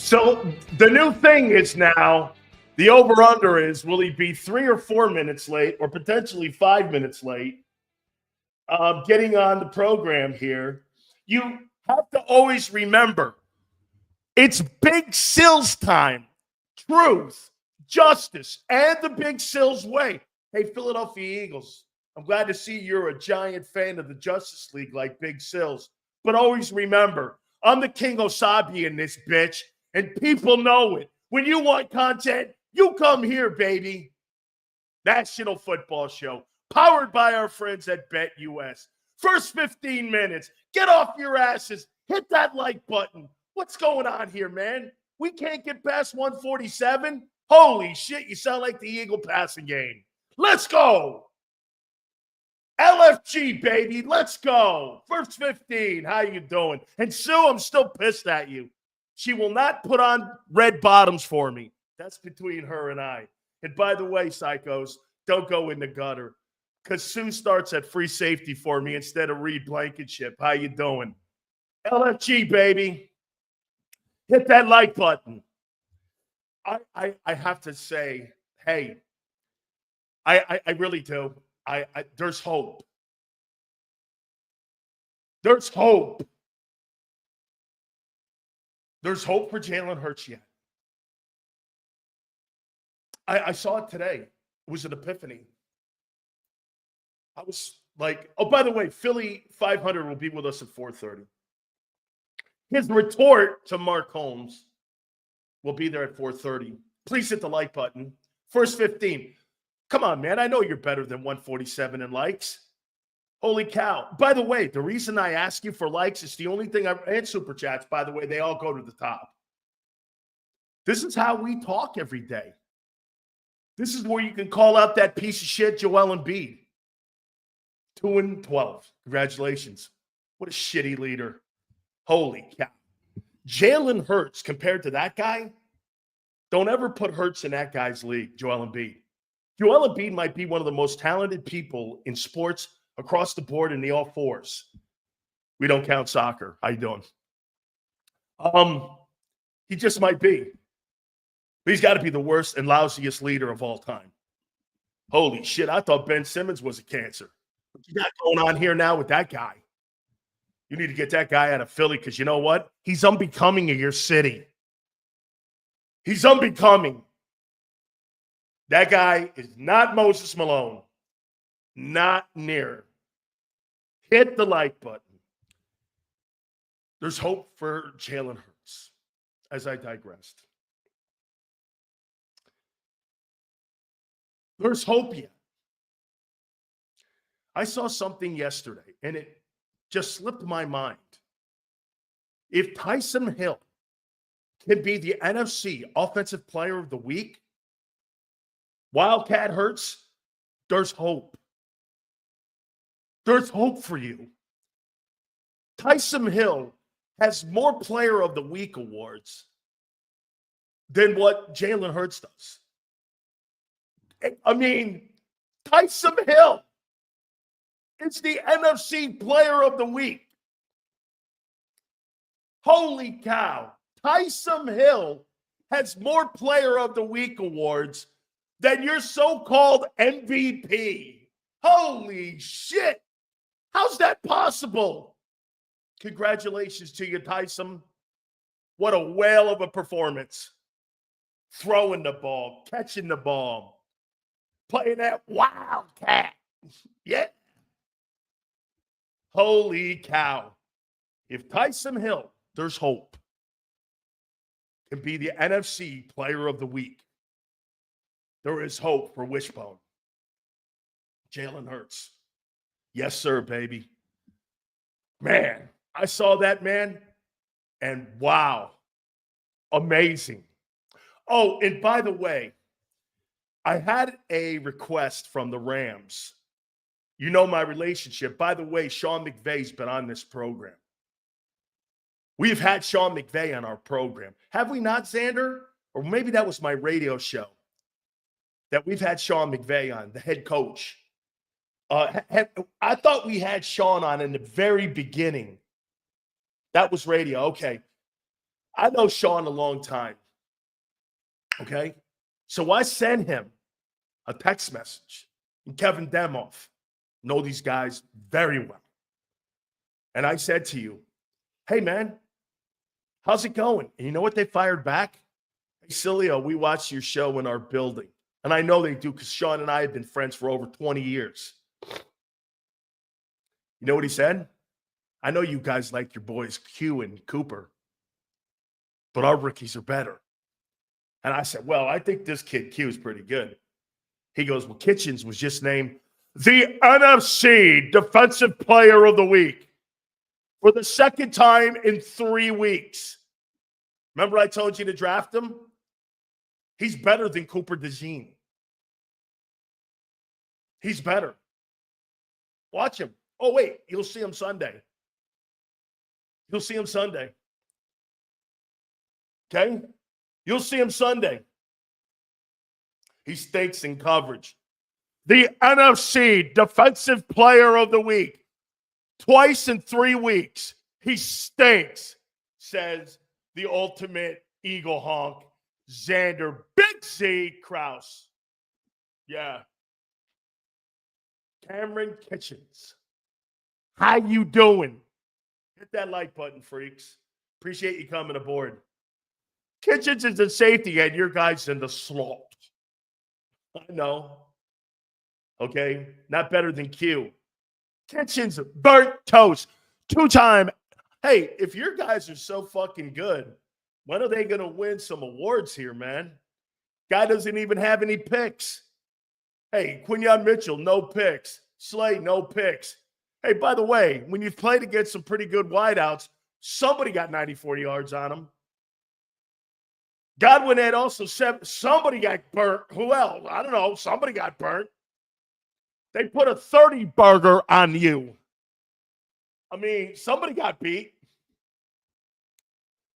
So the new thing is now the over-under is, will he be 3 or 4 minutes late or potentially 5 minutes late getting on the program here? You have to always remember, it's Big Sil's time. Truth, justice, and the Big Sil's way. Hey, Philadelphia Eagles, I'm glad to see you're a giant fan of the Justice League like Big Sil's. But always remember, I'm the King Osabi in this bitch, and people know it. When you want content, you come here, baby. National Football Show, powered by our friends at BetUS. First 15 minutes, get off your asses, hit that like button. What's going on here, man? We can't get past 147? Holy shit, you sound like the Eagle passing game. Let's go. LFG, baby, let's go. First 15, how you doing? And Sue, I'm still pissed at you. She will not put on red bottoms for me. That's between her and I. And by the way, psychos, don't go in the gutter, because Sue starts at free safety for me instead of Reed Blankenship. How you doing? LFG, baby. Hit that like button. I have to say, hey, I really do. There's hope. There's hope. There's hope for Jalen Hurts yet. I saw it today. It was an epiphany. I was like, oh, by the way, Philly 500 will be with us at 4:30. His retort to Mark Holmes will be there at 4:30. Please hit the like button. First 15. Come on, man. I know you're better than 147 in likes. Holy cow. By the way, the reason I ask you for likes is the only thing and super chats, by the way, they all go to the top. This is how we talk every day. This is where you can call out that piece of shit, Joel Embiid. 2-12. Congratulations. What a shitty leader. Holy cow. Jalen Hurts compared to that guy, don't ever put Hurts in that guy's league, Joel Embiid. Joel Embiid might be one of the most talented people in sports across the board in the all fours. We don't count soccer. How you doing? He just might be. But he's got to be the worst and lousiest leader of all time. Holy shit, I thought Ben Simmons was a cancer. What you got going on here now with that guy? You need to get that guy out of Philly, because you know what? He's unbecoming of your city. He's unbecoming. That guy is not Moses Malone. Not near. Hit the like button. There's hope for Jalen Hurts, as I digressed. There's hope yet. I saw something yesterday, and it just slipped my mind. If Tyson Hill can be the NFC Offensive Player of the Week, Wildcat Hurts, there's hope. There's hope for you. Tyson Hill has more Player of the Week awards than what Jalen Hurts does. I mean, Tyson Hill is the NFC Player of the Week. Holy cow. Tyson Hill has more Player of the Week awards than your so-called MVP. Holy shit. How's that possible? Congratulations to you, Tyson. What a whale of a performance. Throwing the ball, catching the ball, playing that wildcat. Yeah. Holy cow. If Tyson Hill, there's hope, can be the NFC Player of the Week, there is hope for Wishbone. Jalen Hurts. Yes, sir, baby. Man, I saw that, man, and wow, amazing. Oh, and by the way, I had a request from the Rams. You know my relationship. By the way, Sean McVay's been on this program. We've had Sean McVay on our program. Have we not, Xander? Or maybe that was my radio show that we've had Sean McVay on, the head coach. I thought we had Sean on in the very beginning. That was radio. Okay. I know Sean a long time. Okay? So I sent him a text message. And Kevin Demoff know these guys very well. And I said to you, hey, man, how's it going? And you know what they fired back? Hey, Sileo, we watched your show in our building. And I know they do because Sean and I have been friends for over 20 years. You know what he said? I know you guys like your boys Q and Cooper, but our rookies are better. And I said, well, I think this kid Q is pretty good. He goes, well, Kinchens was just named the NFC Defensive Player of the Week for the second time in 3 weeks. Remember I told you to draft him? He's better than Cooper DeJean. He's better. Watch him. Oh, wait, you'll see him Sunday. You'll see him Sunday. Okay? You'll see him Sunday. He stinks in coverage. The NFC Defensive Player of the Week. Twice in 3 weeks. He stinks, says the ultimate Eagle honk, Xander Big Z Krause. Yeah. Kamren Kinchens. How you doing? Hit that like button, freaks. Appreciate you coming aboard. Kinchens is the safety and your guy's in the slot. I know. Okay? Not better than Q. Kinchens, burnt toast. 2-time. Hey, if your guys are so fucking good, when are they going to win some awards here, man? Guy doesn't even have any picks. Hey, Quinyon Mitchell, no picks. Slay, no picks. Hey, by the way, when you've played against some pretty good wideouts, somebody got 94 yards on him. Godwin had also said somebody got burnt. Who else? I don't know. Somebody got burnt. They put a 30 burger on you. I mean, somebody got beat.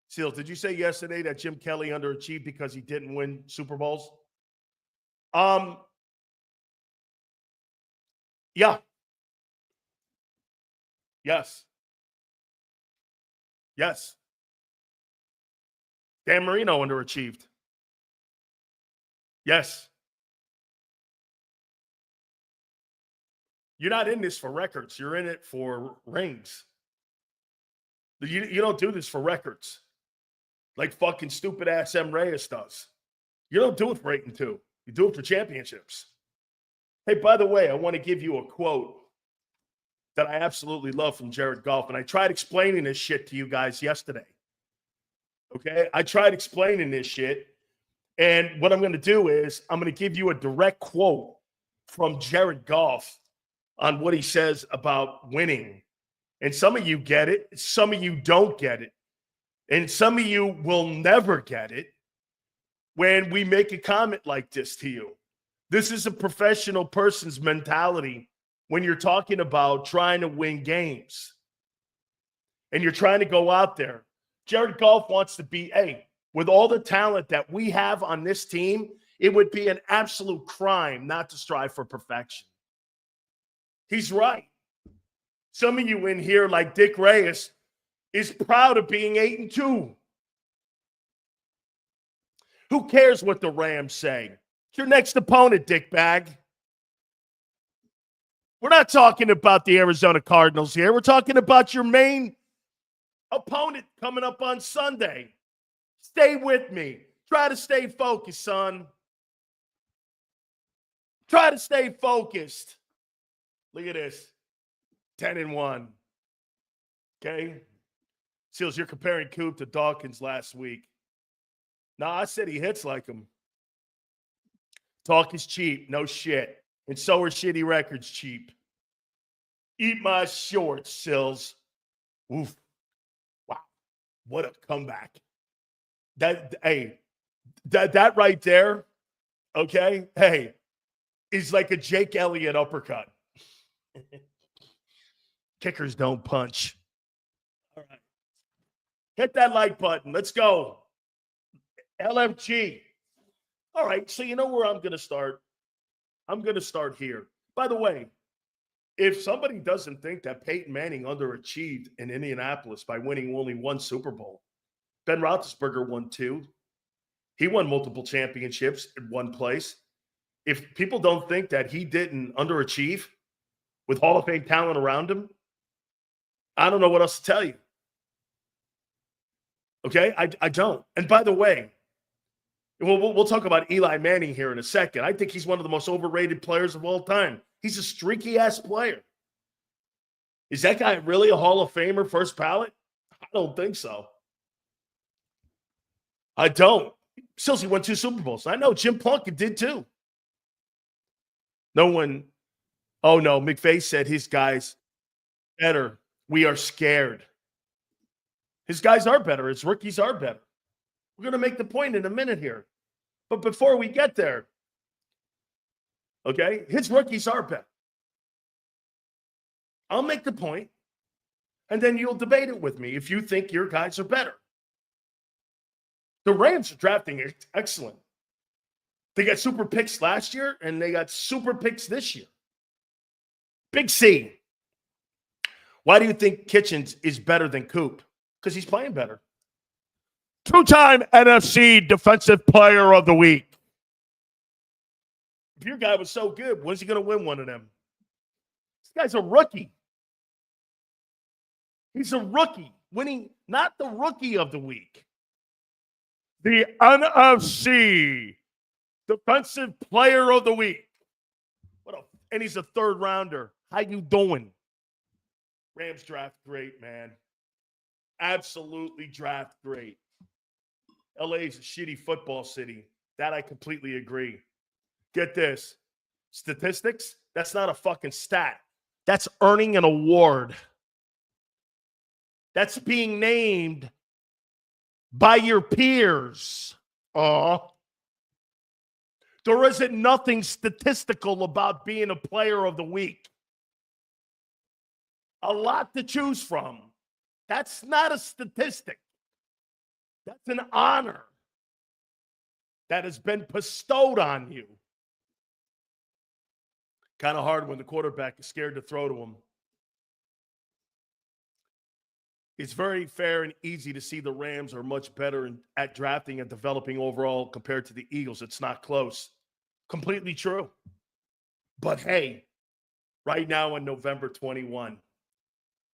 Seals, did you say yesterday that Jim Kelly underachieved because he didn't win Super Bowls? Yeah. Yes. Yes. Dan Marino underachieved. Yes. You're not in this for records. You're in it for rings. You don't do this for records. Like fucking stupid ass M. Reyes does. You don't do it for 8-2. You do it for championships. Hey, by the way, I want to give you a quote that I absolutely love from Jared Goff. And I tried explaining this shit to you guys yesterday. Okay? I tried explaining this shit. And what I'm going to do is I'm going to give you a direct quote from Jared Goff on what he says about winning. And some of you get it. Some of you don't get it. And some of you will never get it when we make a comment like this to you. This is a professional person's mentality when you're talking about trying to win games. And you're trying to go out there. Jared Goff wants to be, hey, with all the talent that we have on this team, it would be an absolute crime not to strive for perfection. He's right. Some of you in here, like Dick Reyes, is proud of being 8-2. Who cares what the Rams say? It's your next opponent, dickbag. We're not talking about the Arizona Cardinals here. We're talking about your main opponent coming up on Sunday. Stay with me. Try to stay focused, son. Try to stay focused. Look at this. 10-1. Okay? Seals, you're comparing Coop to Dawkins last week. No, I said he hits like him. Talk is cheap. No shit. And so are shitty records cheap. Eat my shorts, Sills. Oof. Wow. What a comeback. That right there, okay? Hey, is like a Jake Elliott uppercut. Kickers don't punch. All right. Hit that like button. Let's go. LFG. All right, so you know where I'm going to start? I'm going to start here. By the way, if somebody doesn't think that Peyton Manning underachieved in Indianapolis by winning only one Super Bowl, Ben Roethlisberger won 2. He won multiple championships in one place. If people don't think that he didn't underachieve with Hall of Fame talent around him, I don't know what else to tell you. Okay? I don't. And by the way, we'll talk about Eli Manning here in a second. I think he's one of the most overrated players of all time. He's a streaky-ass player. Is that guy really a Hall of Famer, first ballot? I don't think so. I don't. Still, he won 2 Super Bowls. I know Jim Plunkett did too. No one. Oh no, McVay said his guys better. We are scared. His guys are better. His rookies are better. We're going to make the point in a minute here. But before we get there, okay, his rookies are better. I'll make the point, and then you'll debate it with me if you think your guys are better. The Rams are drafting excellent. They got super picks last year, and they got super picks this year. Big C. Why do you think Kinchens is better than Coop? Because he's playing better. 2-time NFC Defensive Player of the Week. If your guy was so good, when's he going to win one of them? This guy's a rookie. He's a rookie, winning not the Rookie of the Week. The NFC Defensive Player of the Week. And he's a third rounder. How you doing? Rams draft great, man. Absolutely draft great. LA's a shitty football city. That I completely agree. Get this. Statistics, that's not a fucking stat. That's earning an award. That's being named by your peers. There isn't nothing statistical about being a player of the week. A lot to choose from. That's not a statistic. That's an honor that has been bestowed on you. Kind of hard when the quarterback is scared to throw to him. It's very fair and easy to see the Rams are much better at drafting and developing overall compared to the Eagles. It's not close. Completely true. But hey, right now on November 21,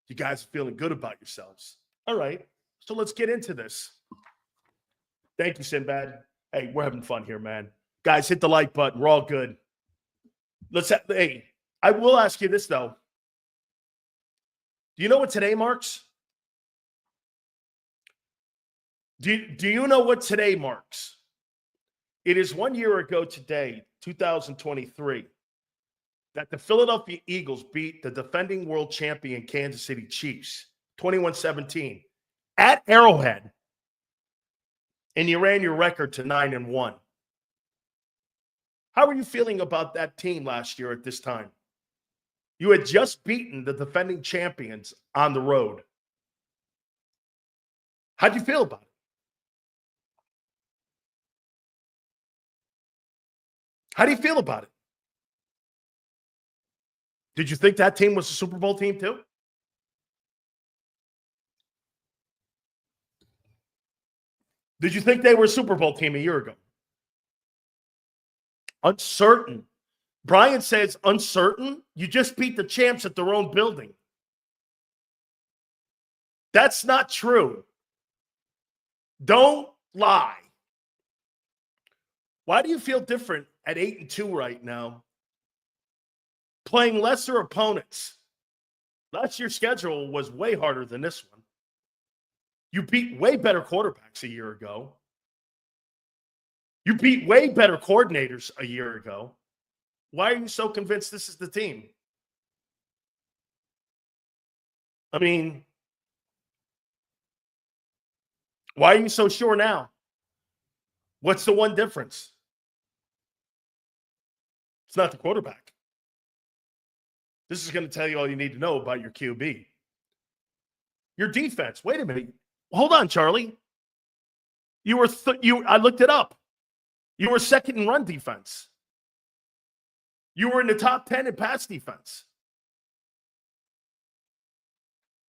you guys are feeling good about yourselves. All right, so let's get into this. Thank you, Sinbad. Hey, we're having fun here, man. Guys, hit the like button. We're all good. Hey, I will ask you this, though. Do you know what today marks? Do you know what today marks? It is 1 year ago today, 2023, that the Philadelphia Eagles beat the defending world champion Kansas City Chiefs, 21-17, at Arrowhead, and you ran your record to 9-1. How are you feeling about that team last year at this time? You had just beaten the defending champions on the road. How'd you feel about it? How do you feel about it? Did you think that team was a Super Bowl team too? Did you think they were a Super Bowl team a year ago? Uncertain. Brian says uncertain. You just beat the champs at their own building. That's not true. Don't lie. Why do you feel different at 8-2 right now? Playing lesser opponents. Last year's schedule was way harder than this one. You beat way better quarterbacks a year ago. You beat way better coordinators a year ago. Why are you so convinced this is the team? I mean, why are you so sure now? What's the one difference? It's not the quarterback. This is going to tell you all you need to know about your QB. Your defense. Wait a minute. Hold on, Charlie. I looked it up. You were second in run defense. You were in the top 10 in pass defense.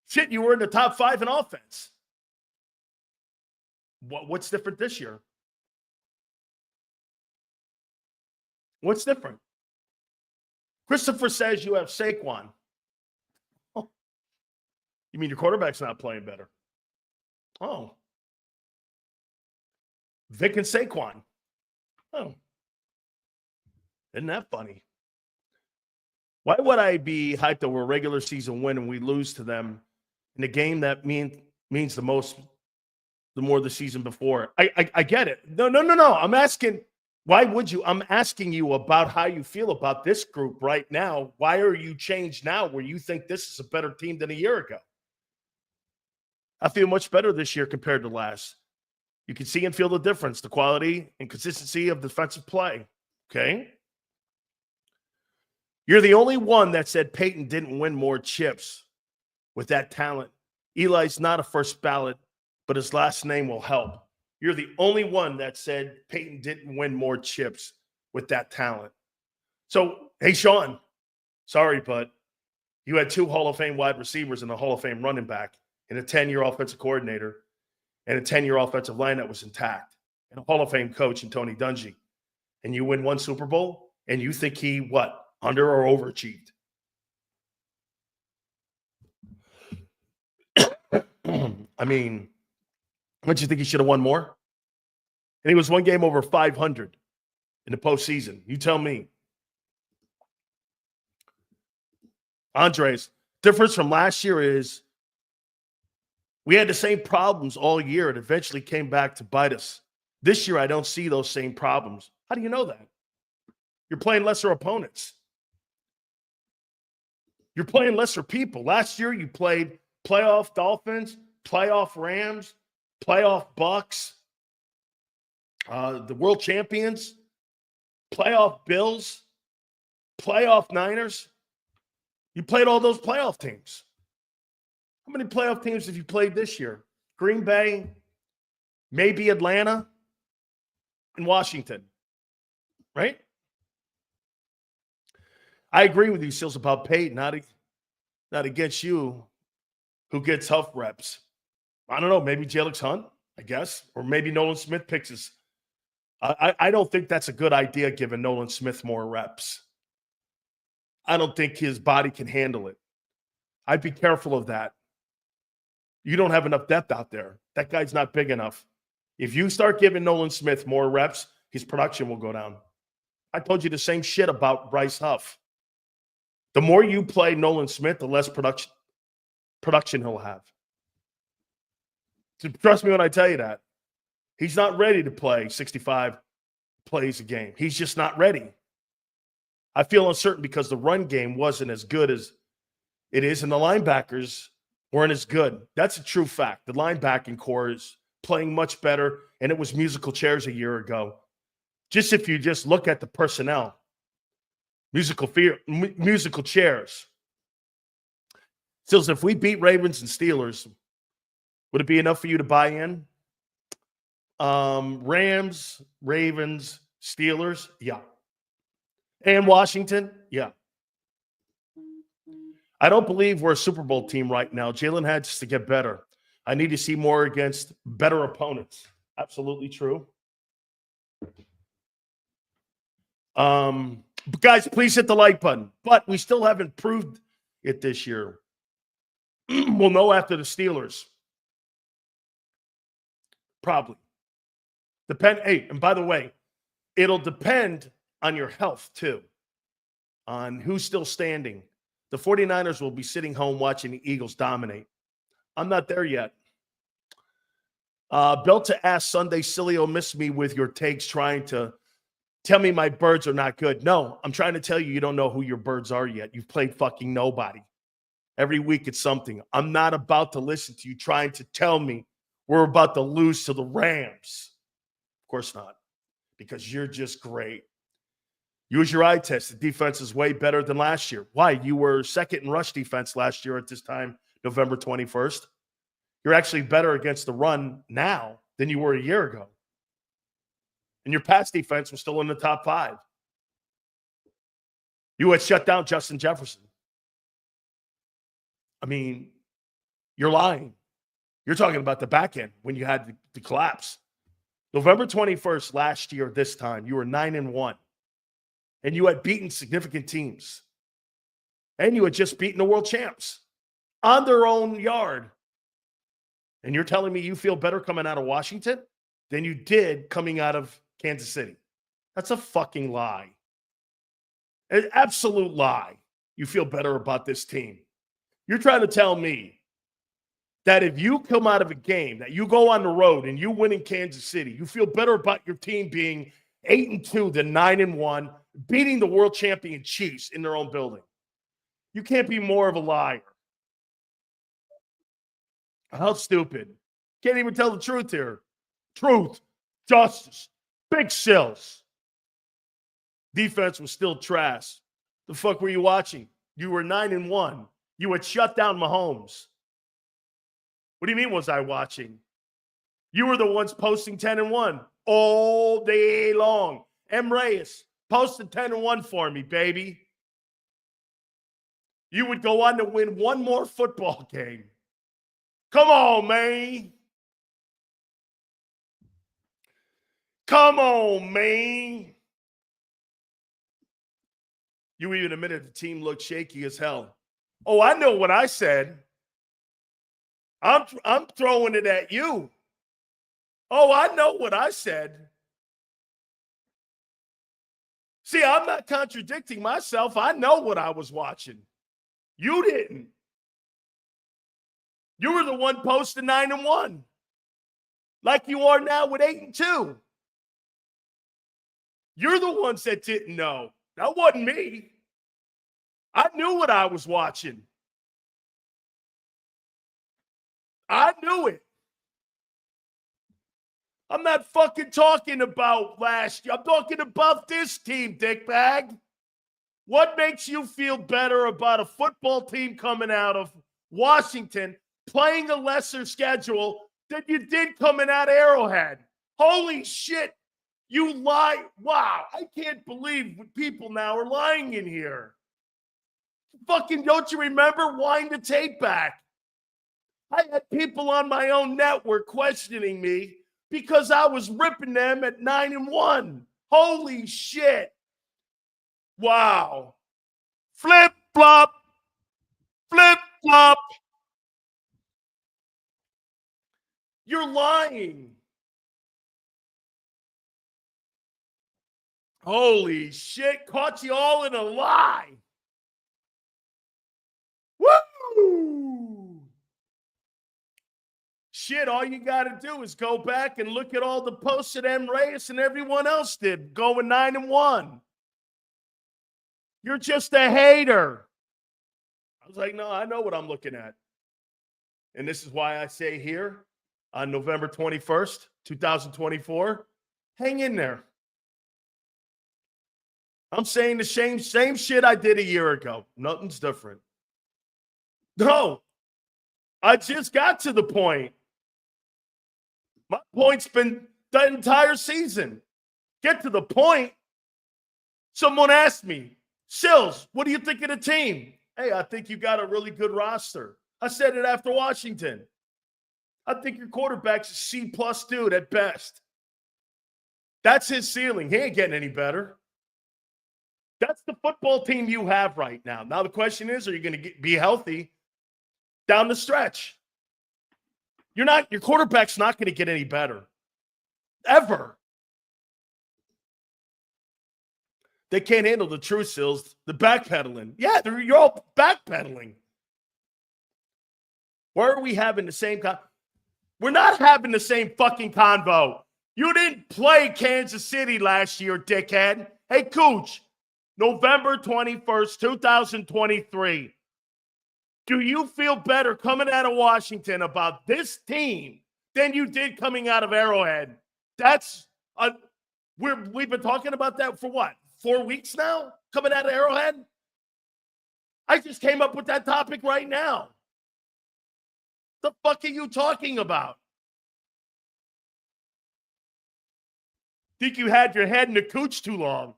Shit, you were in the top 5 in offense. What's different this year? What's different? Christopher says you have Saquon. Oh, you mean your quarterback's not playing better? Oh. Vic and Saquon. Oh. Isn't that funny? Why would I be hyped over a regular season win and we lose to them in a game that means the most, the more the season before? I get it. No. I'm asking, why would you? I'm asking you about how you feel about this group right now. Why are you changed now where you think this is a better team than a year ago? I feel much better this year compared to last. You can see and feel the difference, the quality and consistency of defensive play. Okay? You're the only one that said Peyton didn't win more chips with that talent. Eli's not a first ballot, but his last name will help. You're the only one that said Peyton didn't win more chips with that talent. So, hey, Sean, sorry, but you had 2 Hall of Fame wide receivers and a Hall of Fame running back and a 10-year offensive coordinator and a 10-year offensive line that was intact and a Hall of Fame coach in Tony Dungy. And you win 1 Super Bowl and you think he, what, under or overachieved? I mean, don't you think he should have won more? And he was 1 game over 500 in the postseason. You tell me. Andres, difference from last year is we had the same problems all year and eventually came back to bite us. This year, I don't see those same problems. How do you know that? You're playing lesser opponents. You're playing lesser people. Last year, you played playoff Dolphins, playoff Rams, playoff Bucks, the world champions, playoff Bills, playoff Niners. You played all those playoff teams. How many playoff teams have you played this year? Green Bay, maybe Atlanta, and Washington, right? I agree with you, Seals, about Peyton, not against you, who gets tough reps. I don't know, maybe Jalix Hunt, I guess, or maybe Nolan Smith picks his. I don't think that's a good idea giving Nolan Smith more reps. I don't think his body can handle it. I'd be careful of that. You don't have enough depth out there. That guy's not big enough. If you start giving Nolan Smith more reps, his production will go down. I told you the same shit about Bryce Huff. The more you play Nolan Smith, the less production he'll have. So trust me when I tell you that. He's not ready to play 65 plays a game. He's just not ready. I feel uncertain because the run game wasn't as good as it is, and the linebackers weren't as good. That's a true fact. The linebacking core is playing much better, and it was musical chairs a year ago. Just if you just look at the personnel, musical chairs. Still, if we beat Ravens and Steelers, would it be enough for you to buy in? Rams, Ravens, Steelers, yeah. And Washington, yeah. I don't believe we're a Super Bowl team right now. Jalen has to get better. I need to see more against better opponents. Absolutely true. But guys, please hit the like button. But we still haven't proved it this year. We'll know after the Steelers. Probably. Hey, and by the way, it'll depend on your health too, on who's still standing. The 49ers will be sitting home watching the Eagles dominate. I'm not there yet. Bill to ask Sunday, Sileo missed me with your takes trying to tell me my birds are not good. No, I'm trying to tell you don't know who your birds are yet. You've played fucking nobody. Every week it's something. I'm not about to listen to you trying to tell me we're about to lose to the Rams. Of course not, because you're just great. Use your eye test. The defense is way better than last year. Why? You were second in rush defense last year at this time, November 21st. You're actually better against the run now than you were a year ago. And your pass defense was still in the top 5. You had shut down Justin Jefferson. I mean, you're lying. You're talking about the back end when you had the collapse. November 21st last year, this time, you were 9-1. And you had beaten significant teams. And you had just beaten the world champs on their own yard. And you're telling me you feel better coming out of Washington than you did coming out of Kansas City? That's a fucking lie. An absolute lie. You feel better about this team. You're trying to tell me that if you come out of a game, that you go on the road and you win in Kansas City, you feel better about your team being 8-2 than 9-1, beating the world champion Chiefs in their own building. You can't be more of a liar. How stupid. Can't even tell the truth here. Truth, justice, big sills. Defense was still trash. The fuck were you watching? You were 9-1. You had shut down Mahomes. What do you mean was I watching? You were the ones posting 10-1 all day long. M. Reyes posted 10-1 for me, baby. You would go on to win one more football game. Come on, man. Come on, man. You even admitted the team looked shaky as hell. Oh, I know what I said. I'm throwing it at you. Oh, I know what I said. See, I'm not contradicting myself. I know what I was watching. You didn't. You were the one posting 9-1. Like you are now with 8-2. You're the ones that didn't know. That wasn't me. I knew what I was watching. I knew it. I'm not fucking talking about last year. I'm talking about this team, dickbag. What makes you feel better about a football team coming out of Washington playing a lesser schedule than you did coming out of Arrowhead? Holy shit. You lie. Wow. I can't believe people now are lying in here. Fucking don't you remember? Wind the tape back. I had people on my own network questioning me because I was ripping them at 9-1. Holy shit. Wow. Flip flop. Flip flop. You're lying. Holy shit. Caught you all in a lie. Woo! Shit, all you got to do is go back and look at all the posts that M. Reyes and everyone else did going 9-1. You're just a hater. I was like, no, I know what I'm looking at. And this is why I say here on November 21st, 2024, hang in there. I'm saying the same shit I did a year ago. Nothing's different. No, I just got to the point. My point's been the entire season. Get to the point. Someone asked me, Sills, what do you think of the team? Hey, I think you got a really good roster. I said it after Washington. I think your quarterback's a C+ dude at best. That's his ceiling. He ain't getting any better. That's the football team you have right now. Now the question is, are you going to be healthy down the stretch? Your quarterback's not going to get any better. Ever. They can't handle the true Sills, the backpedaling. Yeah, you're all backpedaling. Why are we having the same We're not having the same fucking convo. You didn't play Kansas City last year, dickhead. Hey, Cooch, November 21st, 2023. Do you feel better coming out of Washington about this team than you did coming out of Arrowhead? We've been talking about that for what? 4 weeks now? Coming out of Arrowhead? I just came up with that topic right now. The fuck are you talking about? Think you had your head in the cooch too long.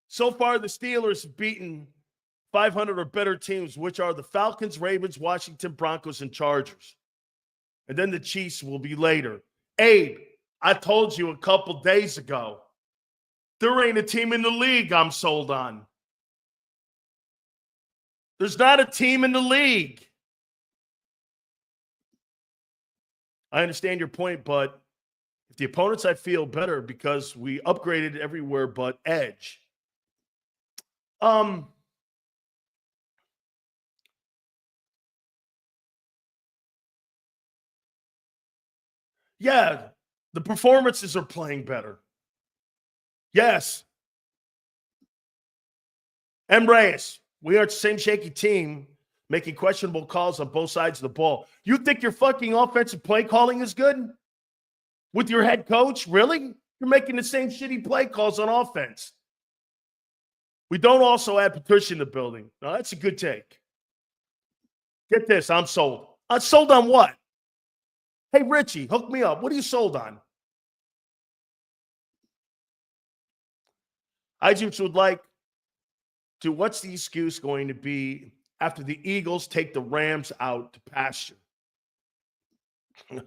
So far, the Steelers have beaten 500 or better teams, which are the Falcons, Ravens, Washington, Broncos, and Chargers. And then the Chiefs will be later. Abe, I told you a couple days ago, there ain't a team in the league I'm sold on. There's not a team in the league. I understand your point, but if the opponents I feel better because we upgraded everywhere but edge. Yeah, the performances are playing better. Yes. M. Reyes, we are the same shaky team making questionable calls on both sides of the ball. You think your fucking offensive play calling is good? With your head coach? Really? You're making the same shitty play calls on offense. We don't also add Patricia in the building. Now, that's a good take. Get this, I'm sold. I'm sold on what? Hey, Richie, hook me up. What are you sold on? I just would like to, what's the excuse going to be after the Eagles take the Rams out to pasture? You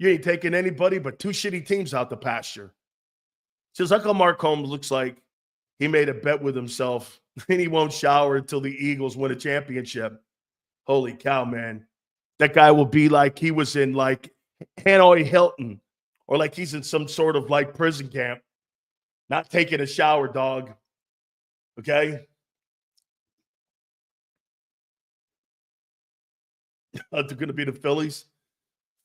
ain't taking anybody but two shitty teams out to pasture. Says, how come Mark Holmes looks like he made a bet with himself and he won't shower until the Eagles win a championship? Holy cow, man. That guy will be like he was in like Hanoi Hilton or like he's in some sort of like prison camp, not taking a shower, dog. Okay? They're going to be the Phillies.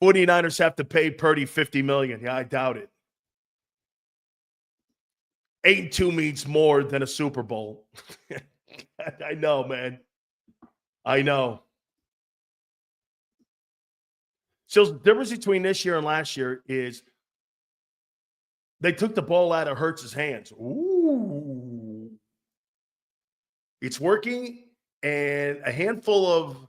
49ers have to pay Purdy $50 million. Yeah, I doubt it. 8-2 means more than a Super Bowl. I know, man. I know. So the difference between this year and last year is they took the ball out of Hurts's hands. Ooh. It's working, and a handful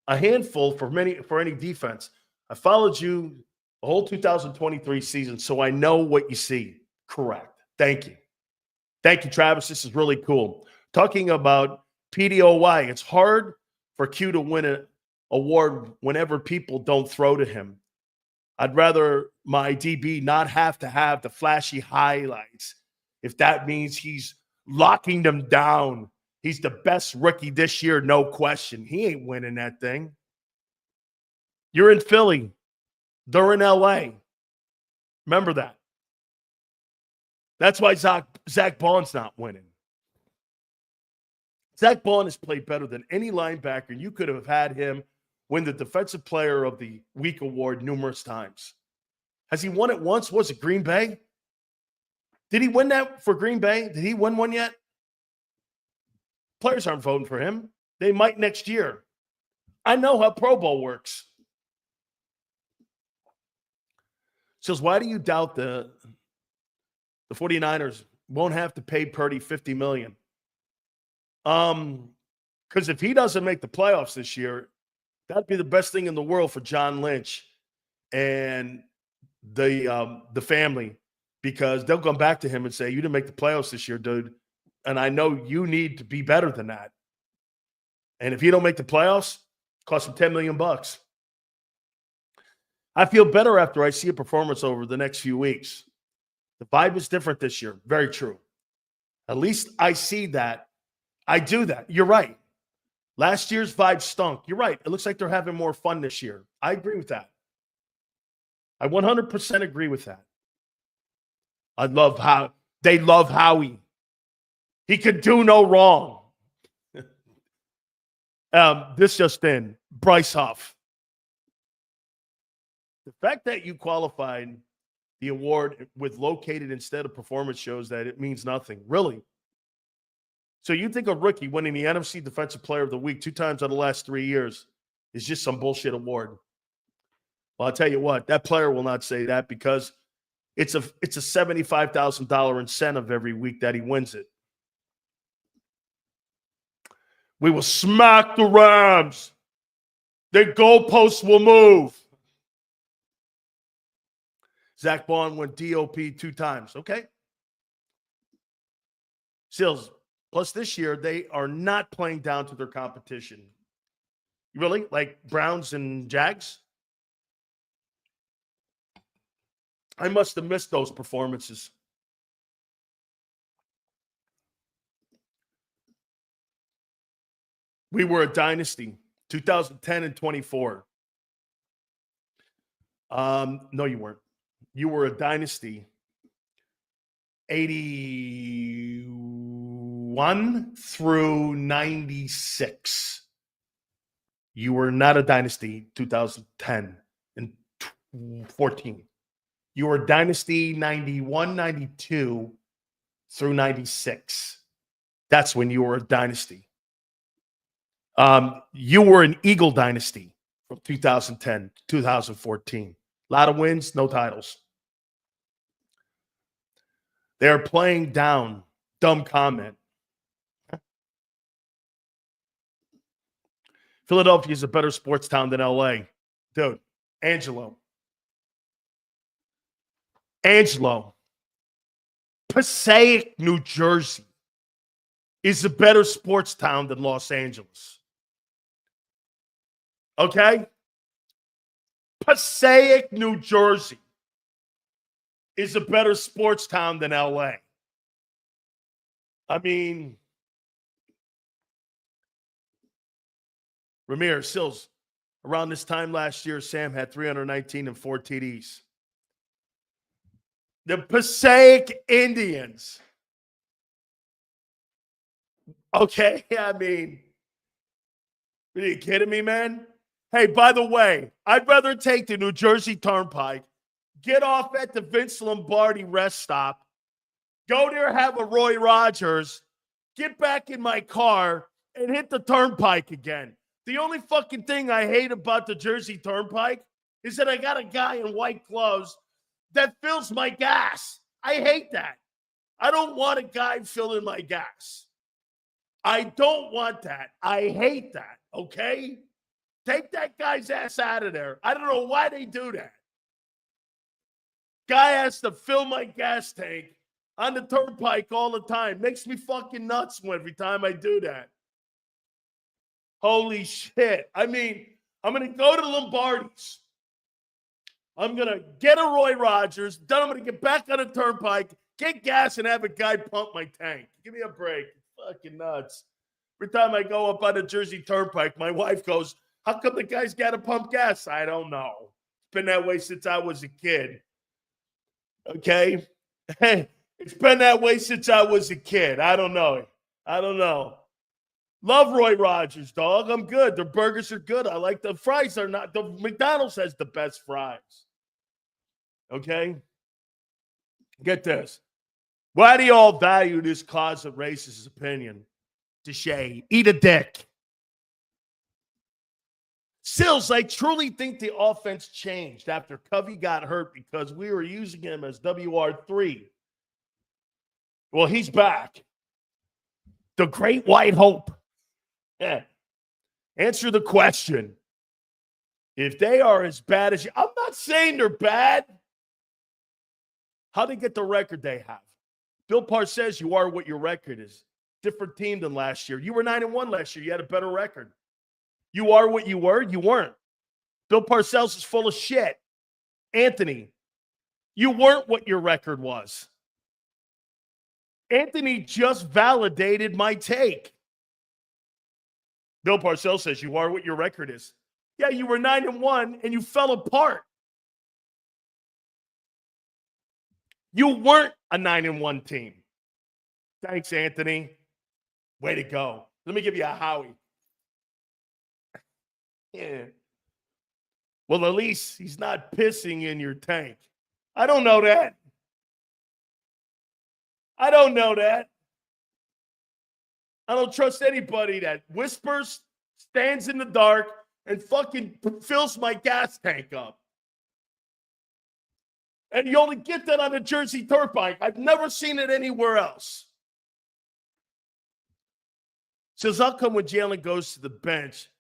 for any defense. I followed you the whole 2023 season, so I know what you see. Correct. Thank you. Thank you, Travis. This is really cool. Talking about PDOY, it's hard for Q to win an award whenever people don't throw to him. I'd rather my DB not have to have the flashy highlights if that means he's locking them down. He's the best rookie this year, no question. He ain't winning that thing. You're in Philly. They're in LA. Remember that. That's why Zach Bond's not winning. Zach Bond has played better than any linebacker. You could have had him win the Defensive Player of the Week award numerous times. Has he won it once? Was it Green Bay? Did he win that for Green Bay? Did he win one yet? Players aren't voting for him. They might next year. I know how Pro Bowl works. Says, why do you doubt the 49ers won't have to pay Purdy $50 million? Because if he doesn't make the playoffs this year, that'd be the best thing in the world for John Lynch and the family, because they'll come back to him and say, you didn't make the playoffs this year, dude. And I know you need to be better than that. And if you don't make the playoffs, it costs him $10 million. I feel better after I see a performance over the next few weeks. The vibe is different this year. Very true. At least I see that. I do that. You're right. Last year's vibe stunk. You're right. It looks like they're having more fun this year. I agree with that. I 100% agree with that. I love how they love Howie. He could do no wrong. This just in, Bryce Huff. The fact that you qualified the award with located instead of performance shows that it means nothing. Really. So you think a rookie winning the NFC Defensive Player of the Week 2 times out of the last 3 years is just some bullshit award? Well, I'll tell you what, that player will not say that because it's a $75,000 incentive every week that he wins it. We will smack the Rams. Their goalposts will move. Zach Bond went DOP 2 times. Okay. Sills, Plus, this year, they are not playing down to their competition. Really? Like Browns and Jags? I must have missed those performances. We were a dynasty, 2010 and 24. No, you weren't. You were a dynasty, 81 through 96. You were not a dynasty, 2010 and 14. You were a dynasty, 91, 92 through 96. That's when you were a dynasty. You were an Eagle dynasty from 2010 to 2014. A lot of wins, no titles. They're playing down. Dumb comment. Philadelphia is a better sports town than LA. Dude, Angelo. Passaic, New Jersey is a better sports town than Los Angeles. Okay? Passaic, New Jersey is a better sports town than LA. I mean, Ramirez, Sills, around this time last year, Sam had 319 and 4 TDs. The Passaic Indians. Okay, I mean, are you kidding me, man? Hey, by the way, I'd rather take the New Jersey Turnpike, get off at the Vince Lombardi rest stop, go there, have a Roy Rogers, get back in my car, and hit the Turnpike again. The only fucking thing I hate about the Jersey Turnpike is that I got a guy in white gloves that fills my gas. I hate that. I don't want a guy filling my gas. I don't want that. I hate that, okay? Take that guy's ass out of there. I don't know why they do that. Guy has to fill my gas tank on the Turnpike all the time. Makes me fucking nuts every time I do that. Holy shit. I mean, I'm going to go to Lombardi's. I'm going to get a Roy Rogers. Then I'm going to get back on the Turnpike, get gas, and have a guy pump my tank. Give me a break. Fucking nuts. Every time I go up on the Jersey Turnpike, my wife goes, how come the guy's got to pump gas? I don't know. It's been that way since I was a kid. Okay? Hey, it's been that way since I was a kid. I don't know. Love Roy Rogers, dog. I'm good. Their burgers are good. I like the fries are not. The McDonald's has the best fries. Okay? Get this. Why do you all value this cause of racist opinion? Deshay, eat a dick. Sills, I truly think the offense changed after Covey got hurt because we were using him as WR3. Well, he's back. The great white hope. Yeah. Answer the question. If they are as bad as you, I'm not saying they're bad. How'd they get the record they have? Bill Parr says you are what your record is. Different team than last year. You were 9-1 last year. You had a better record. You are what you were. You weren't. Bill Parcells is full of shit. Anthony, you weren't what your record was. Anthony just validated my take. Bill Parcells says you are what your record is. Yeah, you were 9-1 and you fell apart. You weren't a 9-1 team. Thanks, Anthony. Way to go. Let me give you a Howie. Yeah. Well, at least he's not pissing in your tank. I don't know that. I don't trust anybody that whispers, stands in the dark, and fucking fills my gas tank up. And you only get that on the Jersey Turnpike. I've never seen it anywhere else. Says, how come when Jalen goes to the bench,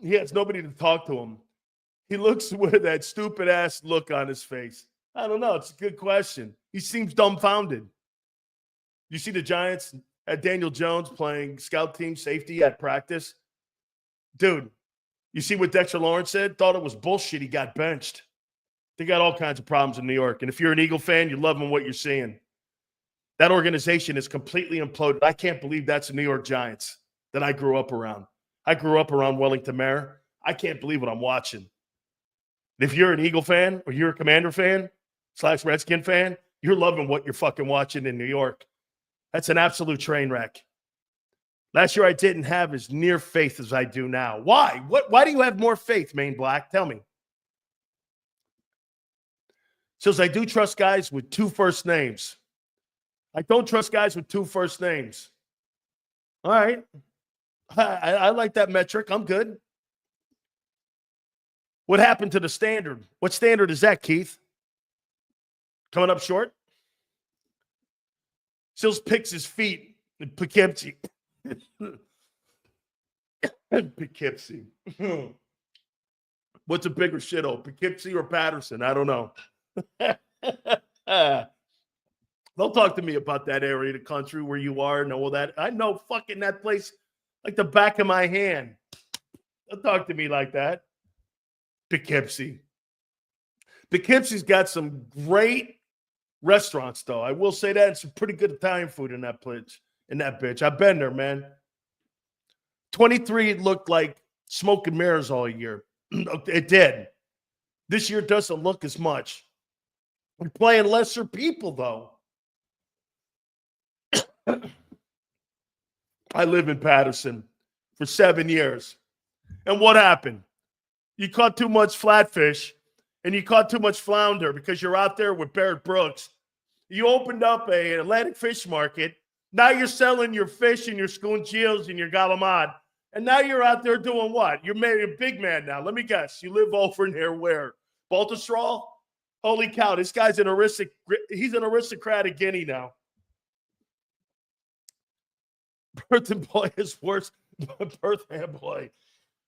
he has nobody to talk to him? He looks with that stupid-ass look on his face. I don't know. It's a good question. He seems dumbfounded. You see the Giants Had Daniel Jones playing scout team safety at practice. Dude, you see what Dexter Lawrence said? Thought it was bullshit. He got benched. They got all kinds of problems in New York. And if you're an Eagle fan, you're loving what you're seeing. That organization is completely imploded. I can't believe that's the New York Giants that I grew up around. I grew up around Wellington Mare. I can't believe what I'm watching. And if you're an Eagle fan or you're a Commander fan / Redskin fan, you're loving what you're fucking watching in New York. That's an absolute train wreck. Last year I didn't have as near faith as I do now. Why? Why do you have more faith, Main Black? Tell me. Says I do trust guys with 2 first names. I don't trust guys with 2 first names. All right. I like that metric. I'm good. What happened to the standard? What standard is that, Keith? Coming up short? Sills picks his feet in Poughkeepsie. Poughkeepsie. What's a bigger shithole, Poughkeepsie or Patterson? I don't know. Don't talk to me about that area of the country where you are and all that. I know fucking that place like the back of my hand. Don't talk to me like that. Poughkeepsie. Poughkeepsie's got some great restaurants, though. I will say that. And some pretty good Italian food in that place. In that bitch. I've been there, man. 23 looked like smoke and mirrors all year. It did. This year doesn't look as much. We're playing lesser people, though. I live in Patterson for 7 years. And what happened? You caught too much flatfish and you caught too much flounder because you're out there with Barrett Brooks. You opened up an Atlantic fish market. Now you're selling your fish and your scoongeels and your galamad. And now you're out there doing what? You're a big man now. Let me guess. You live over near where? Baltusrol? Holy cow, this guy's he's an aristocratic guinea now. Birthday boy is worse. Birthday boy.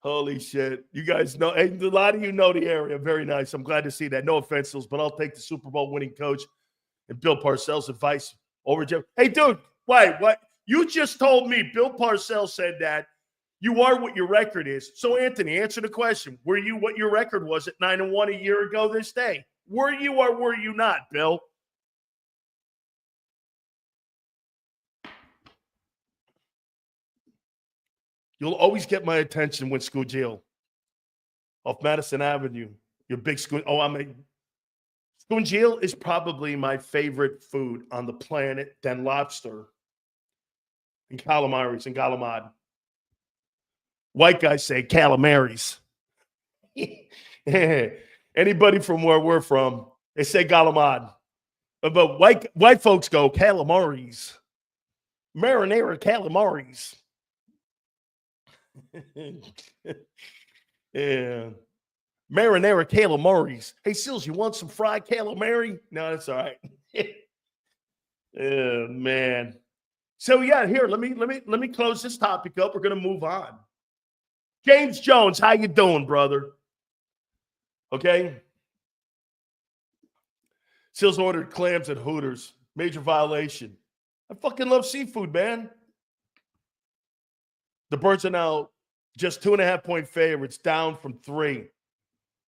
Holy shit. You guys know, a lot of you know the area. Very nice. I'm glad to see that. No offense, but I'll take the Super Bowl winning coach and Bill Parcells' advice over Jeff. Hey, dude, what? You just told me Bill Parcells said that you are what your record is. So, Anthony, answer the question. Were you what your record was at 9-1 a year ago this day? Were you or were you not, Bill? You'll always get my attention when Scoogeel off Madison Avenue. Your big school. Scoogeel is probably my favorite food on the planet than lobster and calamaris and galamad. White guys say calamaris. Anybody from where we're from, they say galamad. But white folks go calamaris. Marinara calamaris. Yeah. Marinara calamaris. Hey, Sills, you want some fried calamari? No, that's all right. Oh, man. So yeah, here, let me close this topic up. We're gonna move on. James Jones, how you doing, brother? Okay. Sills ordered clams at Hooters. Major violation. I fucking love seafood, man. The Birds are now just 2.5-point favorites, down from 3.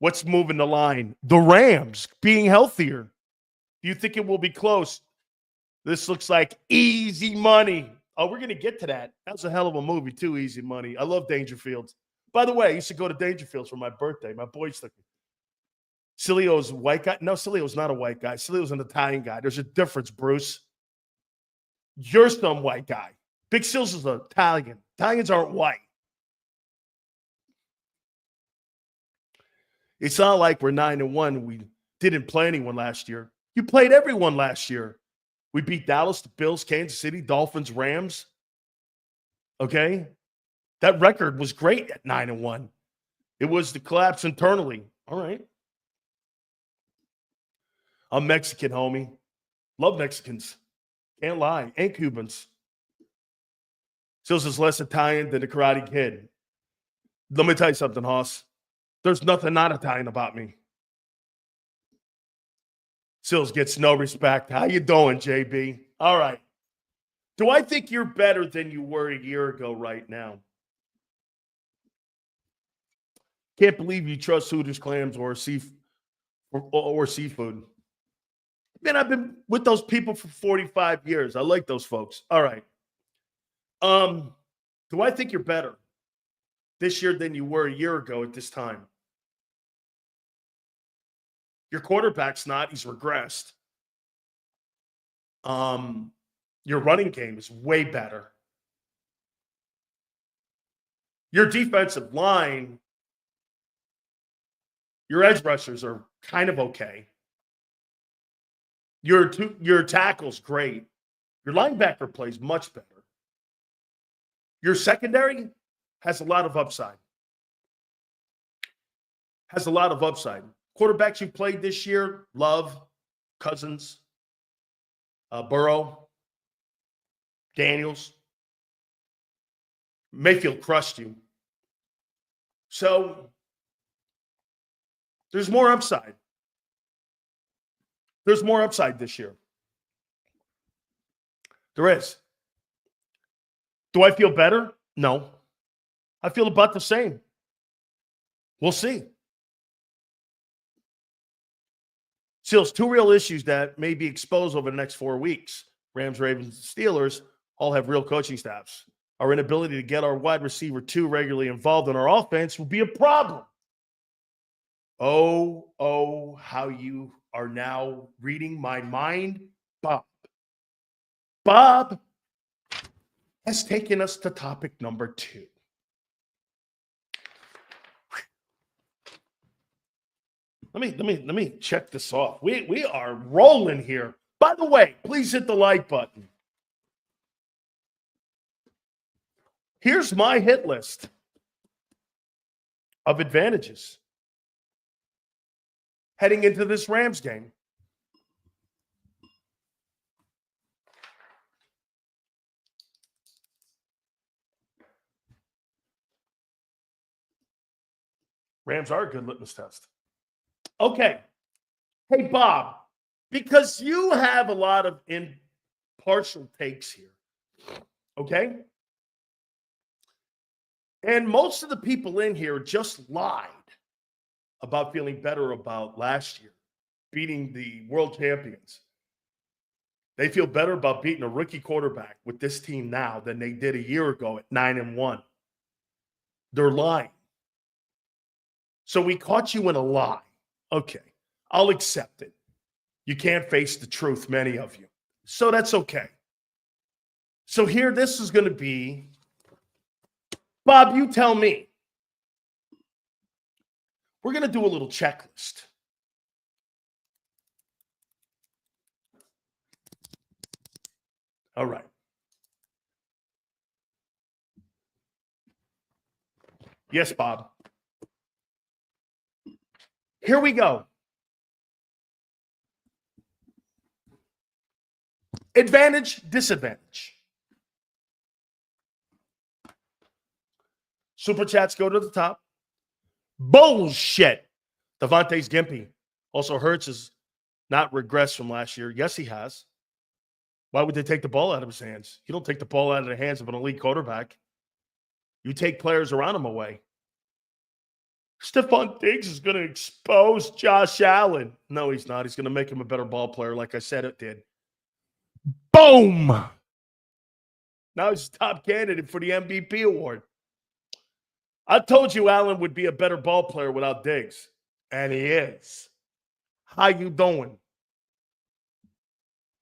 What's moving the line? The Rams being healthier. Do you think it will be close? This looks like Easy Money. Oh, we're going to get to that. That was a hell of a movie, too, Easy Money. I love Dangerfields. By the way, I used to go to Dangerfields for my birthday. My boys took me. Sileo's a white guy. No, Sileo's not a white guy. Sileo's an Italian guy. There's a difference, Bruce. You're some white guy. Big Sills is an Italian. Italians aren't white. It's not like we're 9-1. We didn't play anyone last year. You played everyone last year. We beat Dallas, the Bills, Kansas City, Dolphins, Rams. Okay? That record was great at 9-1. It was the collapse internally. All right. I'm Mexican, homie. Love Mexicans. Can't lie. And Cubans. Sills is less Italian than the Karate Kid. Let me tell you something, Hoss. There's nothing not Italian about me. Sills gets no respect. How you doing, JB? All right. Do I think you're better than you were a year ago right now? Can't believe you trust Hooters clams or seafood. Man, I've been with those people for 45 years. I like those folks. All right. Do I think you're better this year than you were a year ago at this time? Your quarterback's not. He's regressed. Your running game is way better. Your defensive line, your edge rushers are kind of okay. Your tackle's great. Your linebacker plays much better. Your secondary has a lot of upside. Quarterbacks you played this year, Love, Cousins, Burrow, Daniels. Mayfield crushed you. So there's more upside. There's more upside this year. There is. Do I feel better? No. I feel about the same. We'll see. Seals, two real issues that may be exposed over the next 4 weeks. Rams, Ravens, Steelers all have real coaching staffs. Our inability to get our wide receiver 2 regularly involved in our offense will be a problem. Oh, how you are now reading my mind, Bob. Bob has taken us to topic number 2. Let me check this off. We are rolling here. By the way, please hit the like button. Here's my hit list of advantages heading into this Rams game. Rams are a good litmus test. Okay. Hey, Bob, because you have a lot of impartial takes here, okay? And most of the people in here just lied about feeling better about last year, beating the world champions. They feel better about beating a rookie quarterback with this team now than they did a year ago at 9-1. They're lying. So we caught you in a lie. Okay, I'll accept it. You can't face the truth, many of you. So that's okay. So here, this is going to be, Bob, you tell me. We're going to do a little checklist. All right. Yes, Bob. Here we go. Advantage, disadvantage. Super chats go to the top. Bullshit. Devontae's gimpy. Also, Hurts has not regressed from last year. Yes, he has. Why would they take the ball out of his hands? You don't take the ball out of the hands of an elite quarterback. You take players around him away. Stephon Diggs is going to expose Josh Allen. No, he's not. He's going to make him a better ball player, like I said it did. Boom! Now he's top candidate for the MVP award. I told you Allen would be a better ball player without Diggs, and he is. How you doing?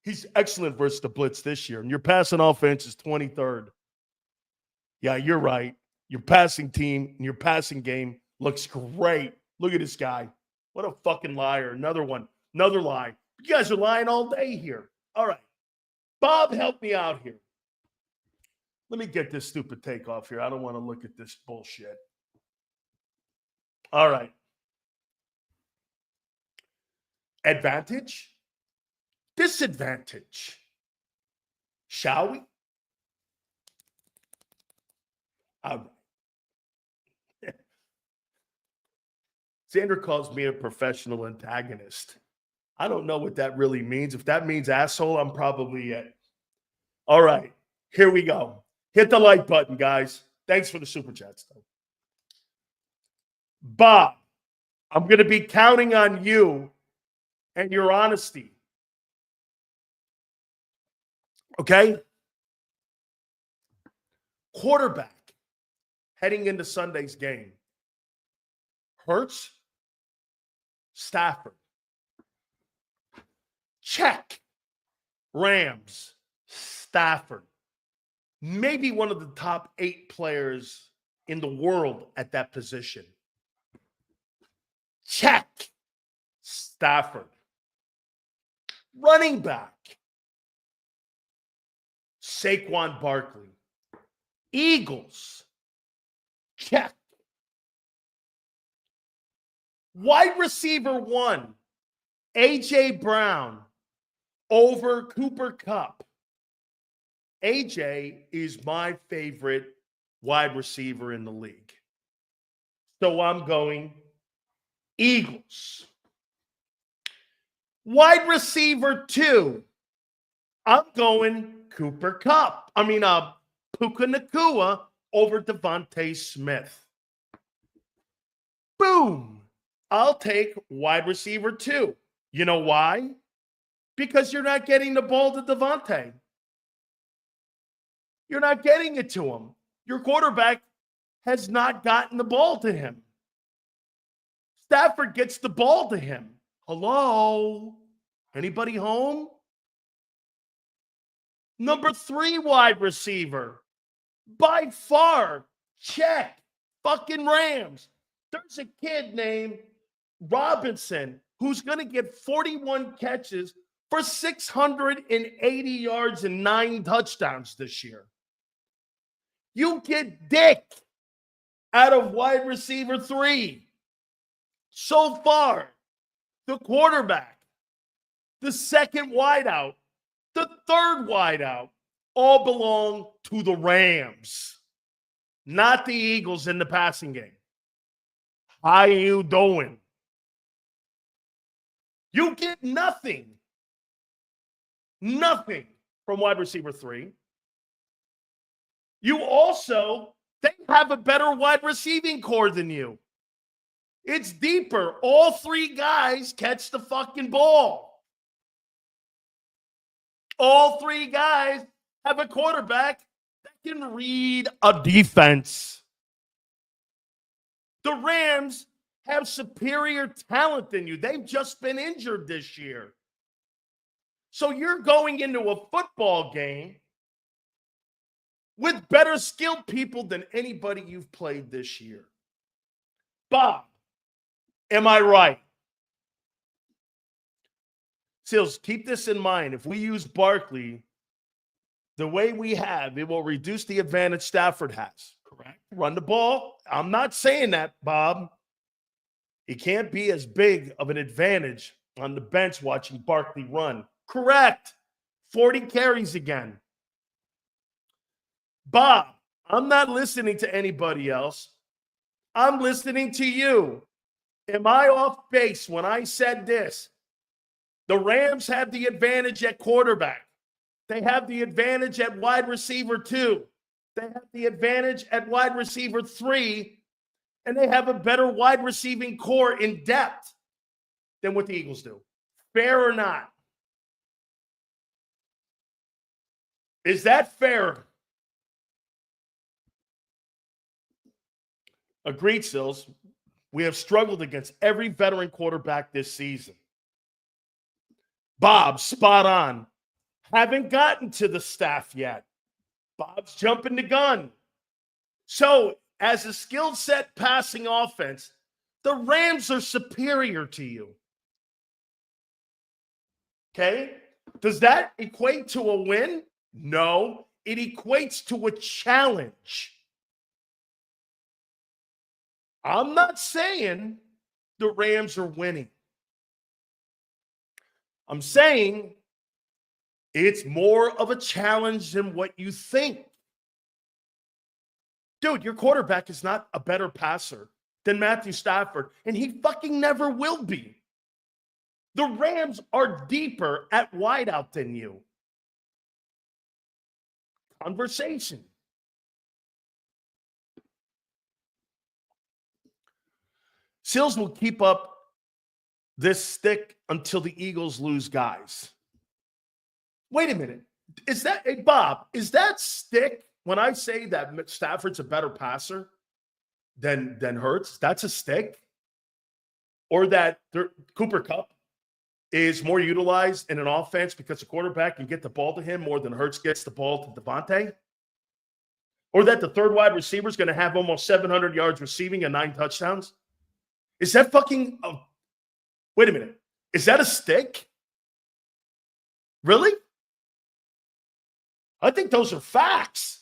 He's excellent versus the blitz this year, and your passing offense is 23rd. Yeah, you're right. Your passing team and your passing game looks great. Look at this guy. What a fucking liar. Another one. Another lie. You guys are lying all day here. All right. Bob, help me out here. Let me get this stupid take off here. I don't want to look at this bullshit. All right. Advantage? Disadvantage. Shall we? All right. Xander calls me a professional antagonist. I don't know what that really means. If that means asshole, I'm probably it. All right. Here we go. Hit the like button, guys. Thanks for the super chats, though. Bob, I'm going to be counting on you and your honesty. Okay? Quarterback heading into Sunday's game. Hurts, Stafford. Check. Rams, Stafford. Maybe one of the top 8 players in the world at that position. Check. Stafford. Running back. Saquon Barkley. Eagles. Check. Wide receiver 1. A.J. Brown over Cooper Kupp. AJ is my favorite wide receiver in the league. So I'm going Eagles. Wide receiver 2, I'm going Cooper Kupp. Puka Nacua over Devontae Smith. Boom. I'll take wide receiver 2. You know why? Because you're not getting the ball to Devontae. You're not getting it to him. Your quarterback has not gotten the ball to him. Stafford gets the ball to him. Hello? Anybody home? Number 3 wide receiver. By far, check. Fucking Rams. There's a kid named Robinson who's going to get 41 catches for 680 yards and 9 touchdowns this year. You get dick out of wide receiver 3. So far, the quarterback, the second wideout, the third wideout, all belong to the Rams, not the Eagles in the passing game. How you doing? You get nothing. Nothing from wide receiver 3. You also, they have a better wide receiving core than you. It's deeper. All 3 guys catch the fucking ball. All 3 guys have a quarterback that can read a defense. The Rams have superior talent than you. They've just been injured this year. So you're going into a football game with better skilled people than anybody you've played this year. Bob, am I right? Seals, keep this in mind. If we use Barkley the way we have, it will reduce the advantage Stafford has. Correct. Run the ball. I'm not saying that, Bob. It can't be as big of an advantage on the bench watching Barkley run. Correct. 40 carries again. Bob, I'm not listening to anybody else. I'm listening to you. Am I off base when I said this? The Rams have the advantage at quarterback. They have the advantage at wide receiver 2. They have the advantage at wide receiver 3. And they have a better wide receiving core in depth than what the Eagles do. Fair or not? Is that fair? Agreed, Sills. We have struggled against every veteran quarterback this season. Bob, spot on. Haven't gotten to the staff yet. Bob's jumping the gun. So, as a skill set passing offense, the Rams are superior to you. Okay? Does that equate to a win? No. It equates to a challenge. I'm not saying the Rams are winning. I'm saying it's more of a challenge than what you think. Dude, your quarterback is not a better passer than Matthew Stafford, and he fucking never will be. The Rams are deeper at wideout than you. conversation. Sills will keep up this stick until the Eagles lose guys. Wait a minute. Is that, hey, Bob, is that stick when I say that Stafford's a better passer than Hurts? That's a stick? Or that Cooper Kupp is more utilized in an offense because the quarterback can get the ball to him more than Hurts gets the ball to Devontae? Or that the third wide receiver is going to have almost 700 yards receiving and 9 touchdowns? Is that fucking wait a minute. Is that a stick? Really? I think those are facts.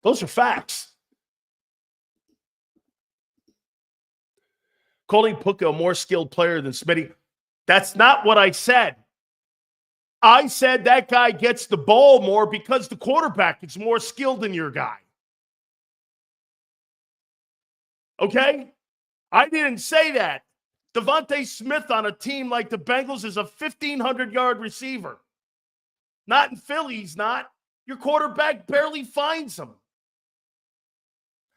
Those are facts. Calling Puka a more skilled player than Smitty. That's not what I said. I said that guy gets the ball more because the quarterback is more skilled than your guy. Okay? I didn't say that. Devontae Smith on a team like the Bengals is a 1,500-yard receiver. Not in Philly, he's not. Your quarterback barely finds him.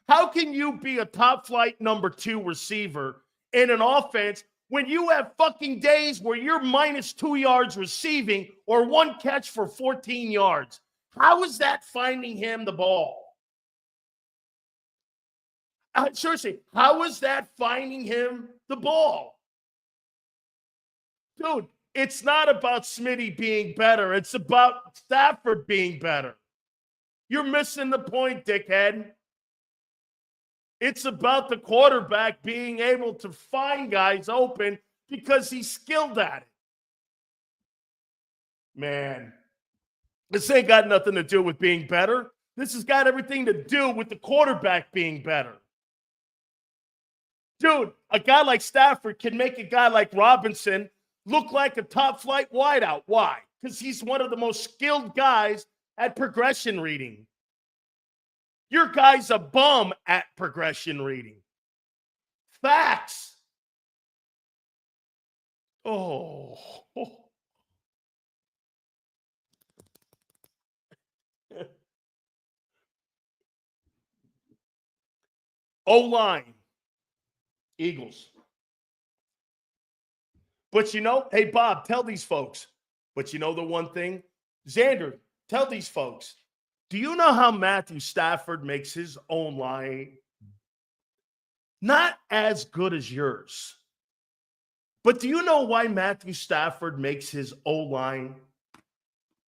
How can you be a top-flight number 2 receiver in an offense when you have fucking days where you're minus 2 yards receiving or 1 catch for 14 yards? How is that finding him the ball? Seriously, how is that finding him the ball? Dude, it's not about Smitty being better. It's about Stafford being better. You're missing the point, dickhead. It's about the quarterback being able to find guys open because he's skilled at it. Man, this ain't got nothing to do with being better. This has got everything to do with the quarterback being better. Dude, a guy like Stafford can make a guy like Robinson look like a top-flight wideout. Why? Because he's one of the most skilled guys at progression reading. Your guy's a bum at progression reading. Facts. Oh. O-line. Eagles. But you know, hey, Bob, tell these folks. But you know the one thing? Xander, tell these folks. Do you know how Matthew Stafford makes his own line not as good as yours? But do you know why Matthew Stafford makes his O-line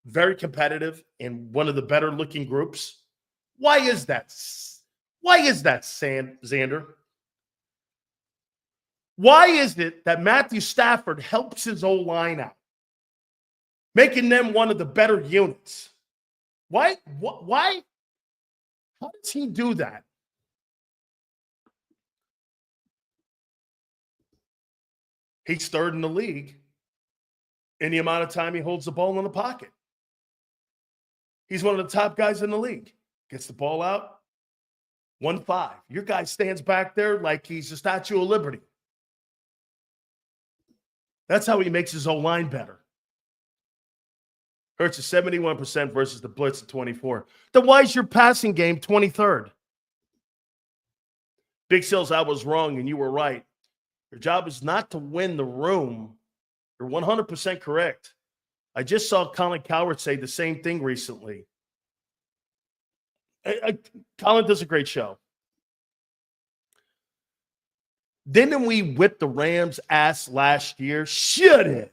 very competitive and one of the better looking groups? Why is that? Why is that, Xander? Why is it that Matthew Stafford helps his O-line out, making them one of the better units? Why? Why? How does he do that? He's third in the league in the amount of time he holds the ball in the pocket. He's one of the top guys in the league. Gets the ball out, 1-5. Your guy stands back there like he's a Statue of Liberty. That's how he makes his O-line better. Hurts is 71% versus the blitz at 24. Then why is your passing game 23rd? Big Sills, I was wrong and you were right. Your job is not to win the room. You're 100% correct. I just saw Colin Cowherd say the same thing recently. Colin does a great show. Didn't we whip the Rams' ass last year? Should it?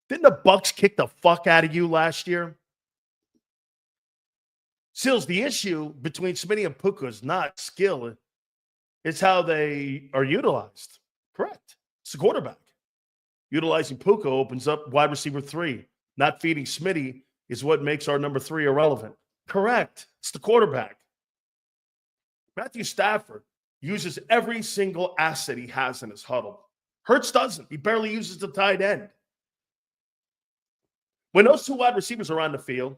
Didn't the Bucs kick the fuck out of you last year? Sills, the issue between Smitty and Puka is not skill. It's how they are utilized. Correct. It's the quarterback. Utilizing Puka opens up wide receiver 3. Not feeding Smitty is what makes our number 3 irrelevant. Correct. It's the quarterback. Matthew Stafford uses every single asset he has in his huddle. Hurts doesn't. He barely uses the tight end. When those 2 wide receivers are on the field,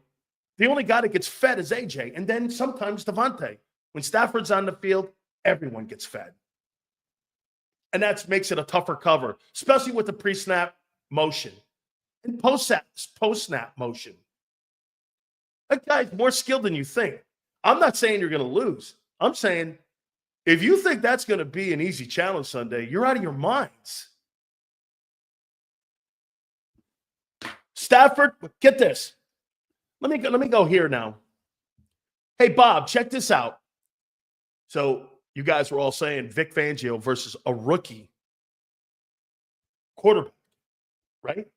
the only guy that gets fed is AJ, and then sometimes Devontae. When Stafford's on the field, everyone gets fed. And that makes it a tougher cover, especially with the pre-snap motion and post-snap motion. That guy's more skilled than you think. I'm not saying you're going to lose. I'm saying if you think that's going to be an easy challenge Sunday, you're out of your minds. Stafford, get this. Let me go here now. Hey, Bob, check this out. So you guys were all saying Vic Fangio versus a rookie quarterback, right?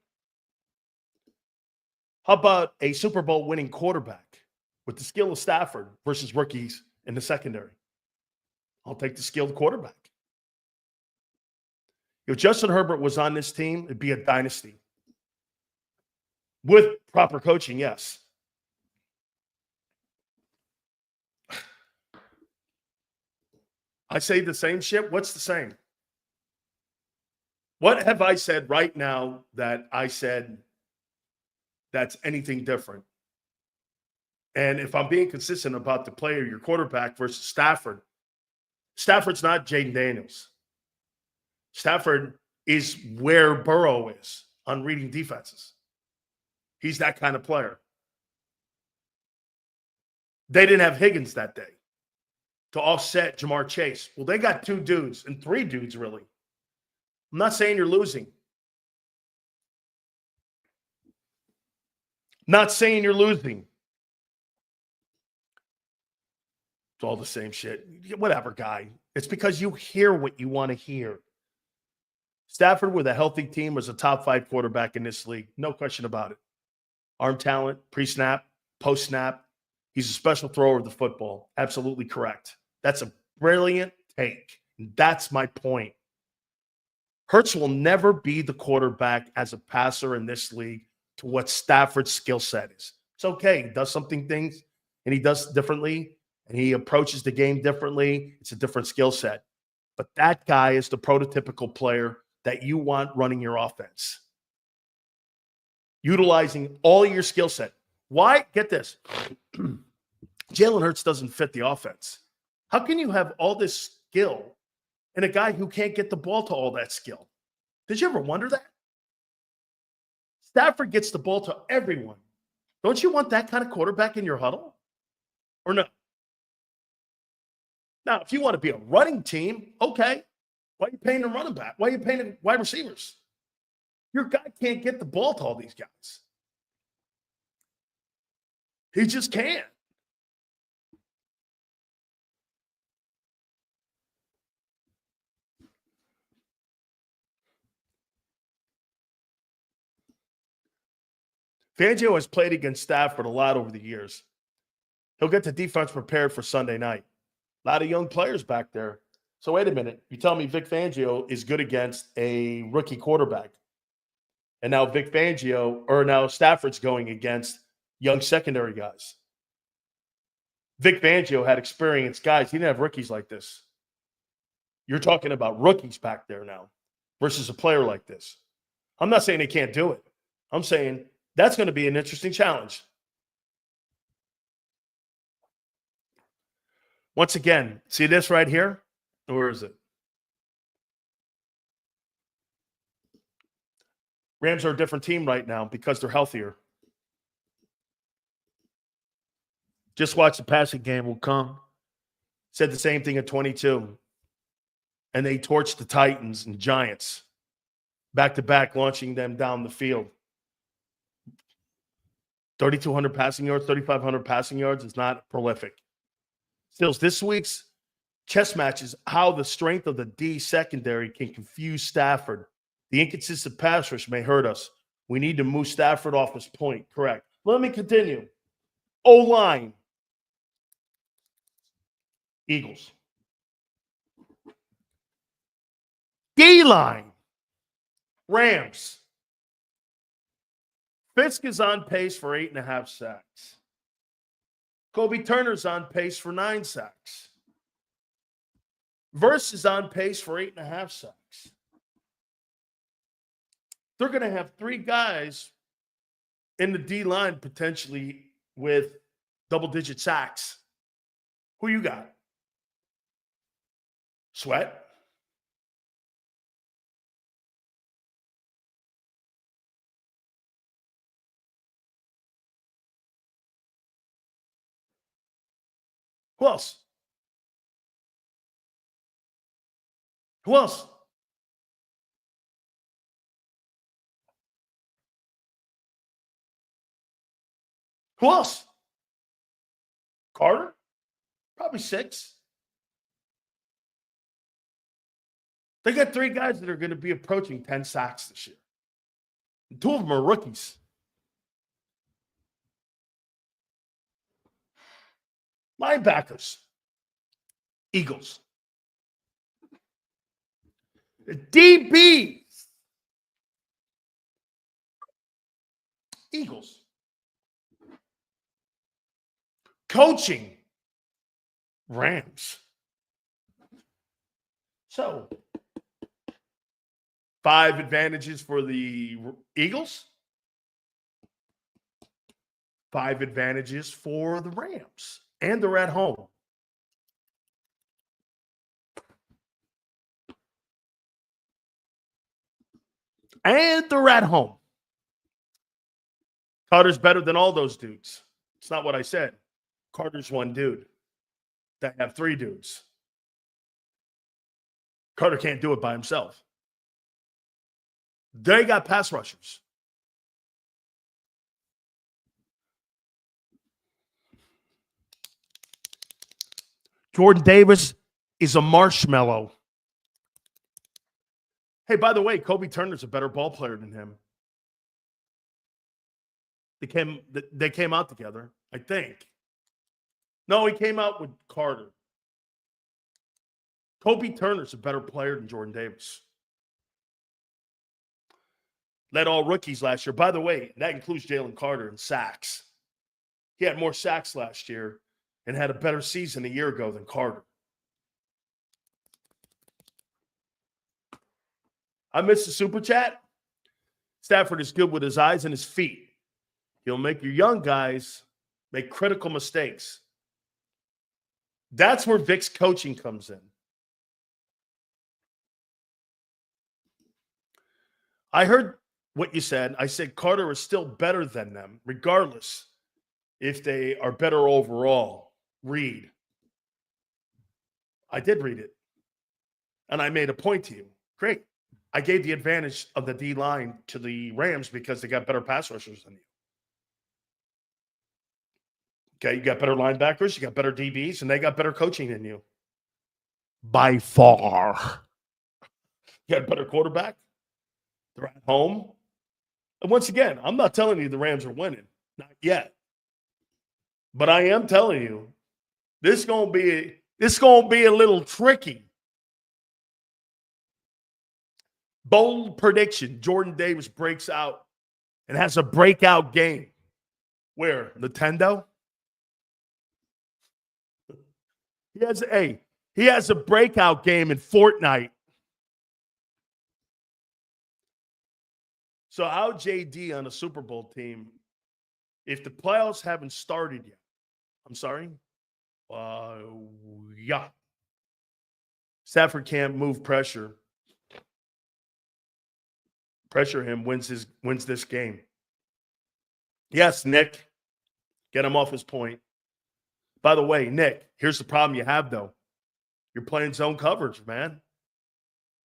How about a Super Bowl winning quarterback with the skill of Stafford versus rookies in the secondary? I'll take the skilled quarterback. If Justin Herbert was on this team, it'd be a dynasty. With proper coaching, yes. I say the same shit. What's the same? What have I said right now that I said that's anything different? And if I'm being consistent about the player, your quarterback versus Stafford, Stafford's not Jaden Daniels. Stafford is where Burrow is on reading defenses. He's that kind of player. They didn't have Higgins that day to offset Jamar Chase. Well, they got 2 dudes and 3 dudes, really. I'm not saying you're losing. Not saying you're losing. It's all the same shit. Whatever, guy. It's because you hear what you want to hear. Stafford, with a healthy team, was a top 5 quarterback in this league. No question about it. Arm talent, pre-snap, post-snap. He's a special thrower of the football. Absolutely correct. That's a brilliant take. That's my point. Hurts will never be the quarterback as a passer in this league to what Stafford's skill set is. It's okay. He does things and he does differently and he approaches the game differently. It's a different skill set. But that guy is the prototypical player that you want running your offense. Utilizing all your skill set. Why? Get this. Jalen Hurts doesn't fit the offense. How can you have all this skill and a guy who can't get the ball to all that skill? Did you ever wonder that? Stafford gets the ball to everyone. Don't you want that kind of quarterback in your huddle? Or no? Now, if you want to be a running team, okay. Why are you paying a running back? Why are you paying wide receivers? Your guy can't get the ball to all these guys. He just can't. Fangio has played against Stafford a lot over the years. He'll get the defense prepared for Sunday night. A lot of young players back there. So wait a minute. You tell me Vic Fangio is good against a rookie quarterback. And now Stafford's going against young secondary guys. Vic Fangio had experienced guys. He didn't have rookies like this. You're talking about rookies back there now versus a player like this. I'm not saying they can't do it. I'm saying that's going to be an interesting challenge. Once again, see this right here? Where is it? Rams are a different team right now because they're healthier. Just watch the passing game will come. Said the same thing at 22. And they torched the Titans and Giants back-to-back, launching them down the field. 3,200 passing yards, 3,500 passing yards is not prolific. Still, this week's chess match is how the strength of the D secondary can confuse Stafford. The inconsistent pass rush may hurt us. We need to move Stafford off his point. Correct. Let me continue. O-line. Eagles. D-line. Rams. Fisk is on pace for 8.5 sacks. Kobe Turner's on pace for 9 sacks. Verse is on pace for 8.5 sacks. They're going to have 3 guys in the D-line potentially with double-digit sacks. Who you got? Sweat? Who else? Who else? Who else? Carter? Probably 6. They got 3 guys that are going to be approaching 10 sacks this year. 2 of them are rookies. Linebackers. Eagles. DBs. Eagles. Coaching. Rams. So, 5 advantages for the Eagles. 5 advantages for the Rams. And they're at home. And they're at home. Carter's better than all those dudes. It's not what I said. Carter's one dude. They have 3 dudes. Carter can't do it by himself. They got pass rushers. Jordan Davis is a marshmallow. Hey, by the way, Kobe Turner's a better ball player than him. They came out together, I think. No, he came out with Carter. Kobe Turner's a better player than Jordan Davis. Led all rookies last year. By the way, that includes Jalen Carter in sacks. He had more sacks last year and had a better season a year ago than Carter. I missed the super chat. Stafford is good with his eyes and his feet. He'll make your young guys make critical mistakes. That's where Vic's coaching comes in. I heard what you said. I said Carter is still better than them, regardless if they are better overall. Read. I did read it. And I made a point to you. Great. I gave the advantage of the D-line to the Rams because they got better pass rushers than you. Okay, you got better linebackers, you got better DBs, and they got better coaching than you. By far. You got a better quarterback. They're at home. And once again, I'm not telling you the Rams are winning. Not yet. But I am telling you, this is gonna be a little tricky. Bold prediction. Jordan Davis breaks out and has a breakout game. Where? Nintendo? He has a breakout game in Fortnite. So how JD on a Super Bowl team, if the playoffs haven't started yet, I'm sorry? Yeah. Stafford can't move pressure. Pressure him, wins this game. Yes, Nick. Get him off his point. By the way, Nick, here's the problem you have, though. You're playing zone coverage, man.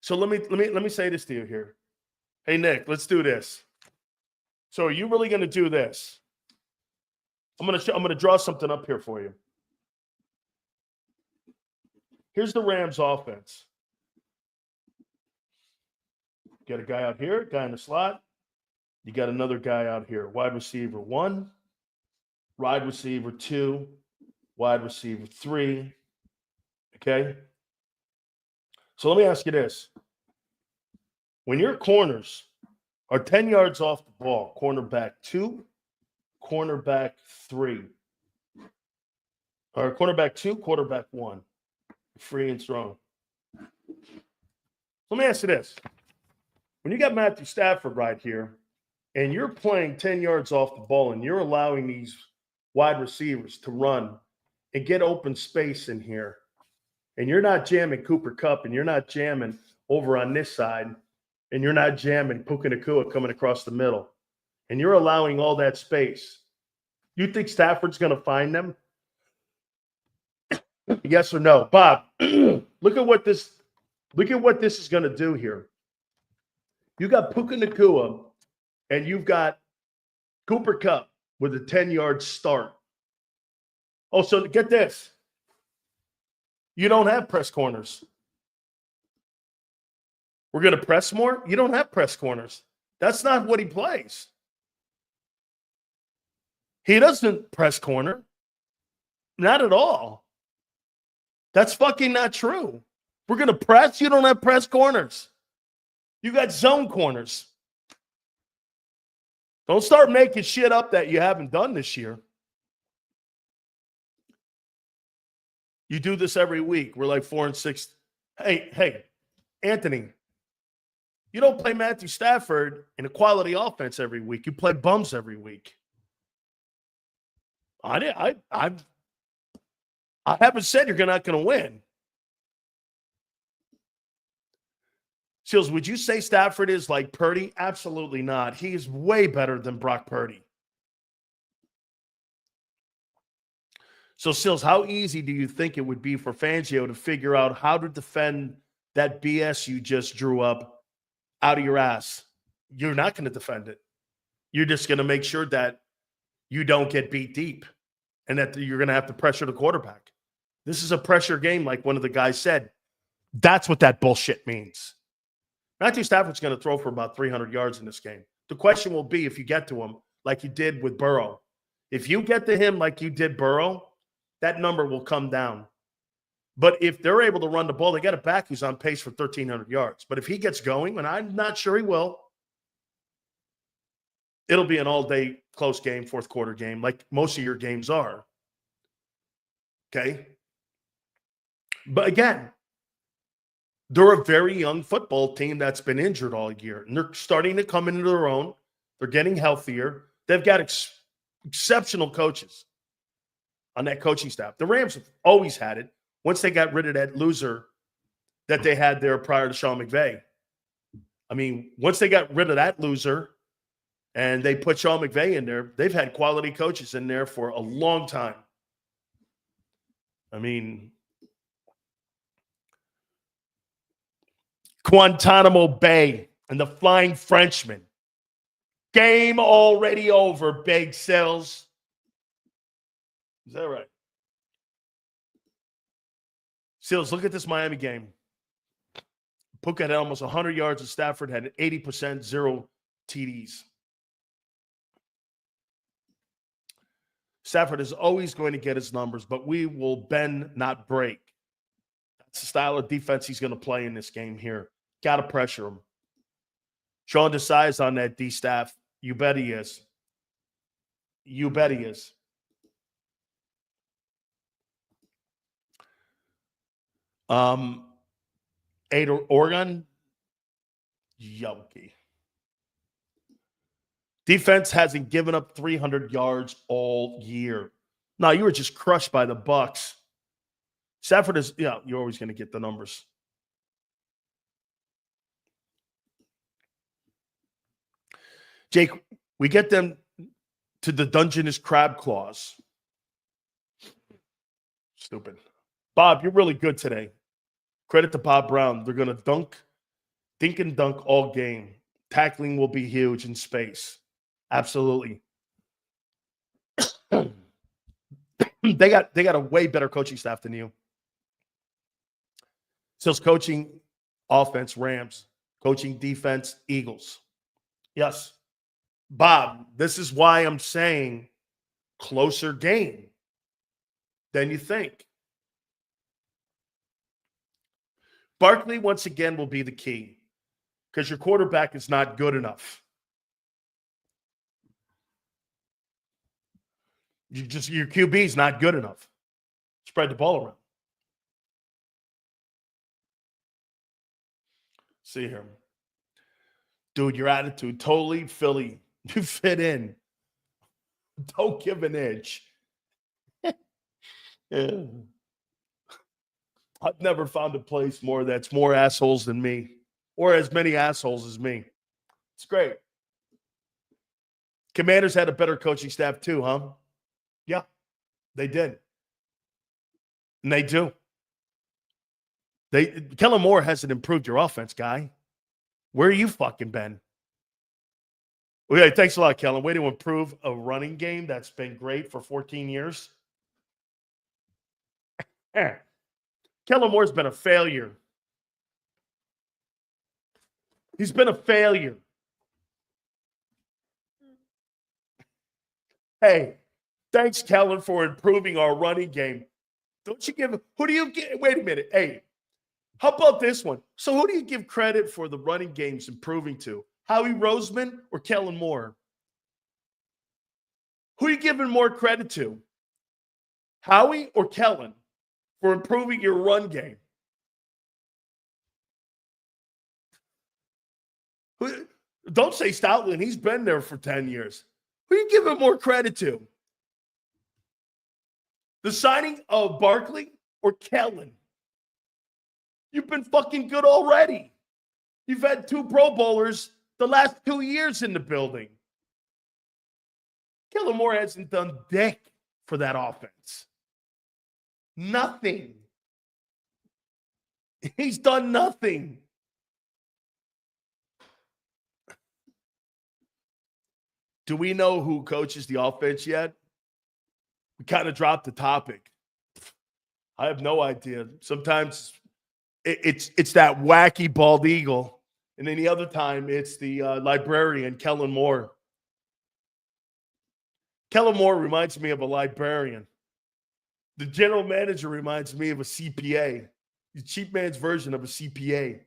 So let me say this to you here. Hey, Nick, let's do this. So are you really going to do this? I'm going to draw something up here for you. Here's the Rams offense. Got a guy out here, guy in the slot. You got another guy out here. Wide receiver 1, wide receiver 2, wide receiver 3. Okay? So let me ask you this. When your corners are 10 yards off the ball, cornerback 2, cornerback 3, or cornerback 2, quarterback 1, free and thrown. Let me ask you this. When you got Matthew Stafford right here, and you're playing 10 yards off the ball, and you're allowing these wide receivers to run and get open space in here, and you're not jamming Cooper Kupp, and you're not jamming over on this side, and you're not jamming Puka Nacua coming across the middle, and you're allowing all that space, you think Stafford's going to find them? Yes or no, Bob? Look at what this is going to do here. You got Puka Nacua, and you've got Cooper Kupp with a 10-yard start. Oh, so get this. You don't have press corners. We're going to press more? You don't have press corners. That's not what he plays. He doesn't press corner. Not at all. That's fucking not true. We're going to press. You don't have press corners. You got zone corners. Don't start making shit up that you haven't done this year. You do this every week. We're like 4-6. Hey, Anthony, you don't play Matthew Stafford in a quality offense every week. You play bums every week. I haven't said you're not going to win. Seals, would you say Stafford is like Purdy? Absolutely not. He is way better than Brock Purdy. So, Seals, how easy do you think it would be for Fangio to figure out how to defend that BS you just drew up out of your ass? You're not going to defend it. You're just going to make sure that you don't get beat deep and that you're going to have to pressure the quarterback. This is a pressure game, like one of the guys said. That's what that bullshit means. Matthew Stafford's going to throw for about 300 yards in this game. The question will be if you get to him like you did with Burrow. If you get to him like you did Burrow, that number will come down. But if they're able to run the ball, they got a back who's on pace for 1,300 yards. But if he gets going, and I'm not sure he will, it'll be an all-day close game, fourth quarter game, like most of your games are. Okay? But again, they're a very young football team that's been injured all year, and they're starting to come into their own. They're getting healthier. They've got exceptional coaches on that coaching staff. The Rams have always had it once they got rid of that loser that they had there prior to Sean McVay. I mean, once they got rid of that loser and they put Sean McVay in there, they've had quality coaches in there for a long time. I mean, Guantanamo Bay and the Flying Frenchman. Game already over, Big Sills. Is that right? Sills, look at this Miami game. Puka had almost 100 yards, and Stafford had 80%, 0 TDs. Stafford is always going to get his numbers, but we will bend, not break. That's the style of defense he's going to play in this game here. Got to pressure him. Sean Desai's on that D staff. You bet he is. You bet he is. Oregon, Yoki. Defense hasn't given up 300 yards all year. No, you were just crushed by the Bucs. Stafford is, you're always going to get the numbers. Jake, we get them to the Dungeness crab claws. Stupid. Bob, you're really good today. Credit to Bob Brown. They're going to dink and dunk all game. Tackling will be huge in space. Absolutely. They got a way better coaching staff than you. Sales coaching offense, Rams. Coaching defense, Eagles. Yes. Bob, this is why I'm saying closer game than you think. Barkley, once again, will be the key because your quarterback is not good enough. Your QB is not good enough. Spread the ball around. See here. Dude, your attitude, totally Philly. You fit in. Don't give an inch. Yeah. I've never found a place that's more assholes than me or as many assholes as me. It's great. Commanders had a better coaching staff too, huh? Yeah, they did. And they do. Kellen Moore hasn't improved your offense, guy. Where are you fucking been? Well, yeah, thanks a lot, Kellen. Way to improve a running game that's been great for 14 years. Kellen Moore's been a failure. He's been a failure. Hey, thanks, Kellen, for improving our running game. Don't you give – who do you give – wait a minute. Hey, how about this one? So who do you give credit for the running games improving to? Howie Roseman or Kellen Moore? Who are you giving more credit to? Howie or Kellen for improving your run game? Don't say Stoutland. He's been there for 10 years. Who are you giving more credit to? The signing of Barkley or Kellen? You've been fucking good already. You've had 2 Pro Bowlers the last 2 years in the building. Kellen Moore hasn't done dick for that offense. Nothing. He's done nothing. Do we know who coaches the offense yet? We kind of dropped the topic. I have no idea. Sometimes it's that wacky bald eagle, and then the other time it's the librarian, Kellen Moore. Kellen Moore reminds me of a librarian. The general manager reminds me of a CPA. The cheap man's version of a CPA.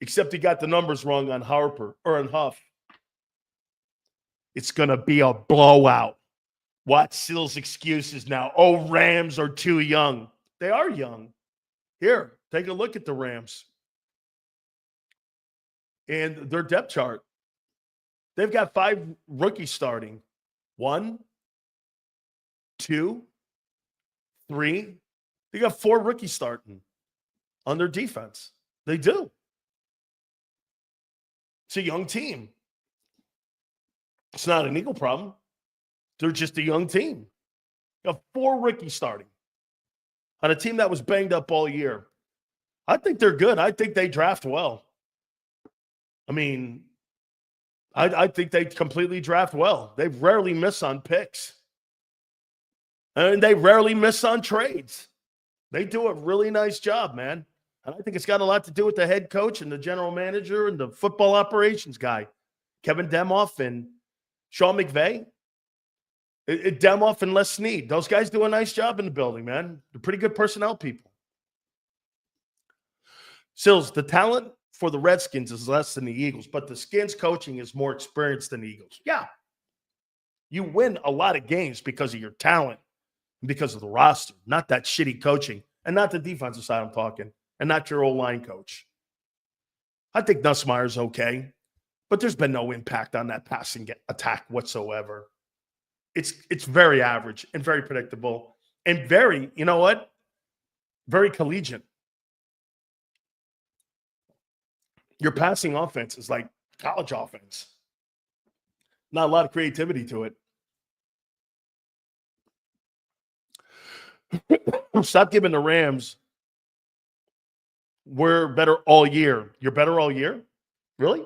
Except he got the numbers wrong on Harper or on Huff. It's going to be a blowout. Watch Sil's excuses now. Oh, Rams are too young. They are young. Here, take a look at the Rams and their depth chart. They've got 5 rookies starting. 1, 2, 3. They got 4 rookies starting on their defense. They do. It's a young team. It's not an Eagle problem. They're just a young team. You have 4 rookies starting on a team that was banged up all year. I think they're good. I think they draft well. I mean, I think they completely draft well. They rarely miss on picks. And they rarely miss on trades. They do a really nice job, man. And I think it's got a lot to do with the head coach and the general manager and the football operations guy, Kevin Demoff and Sean McVay. Demoff and Les Snead. Those guys do a nice job in the building, man. They're pretty good personnel people. Sills, the talent for the Redskins is less than the Eagles, but the Skins coaching is more experienced than the Eagles. Yeah. You win a lot of games because of your talent and because of the roster, not that shitty coaching, and not the defensive side I'm talking, and not your old line coach. I think Nussmeier's okay, but there's been no impact on that passing attack whatsoever. It's very average and very predictable and very, you know what? Very collegiate. Your passing offense is like college offense. Not a lot of creativity to it. Stop giving the Rams, we're better all year. You're better all year? Really?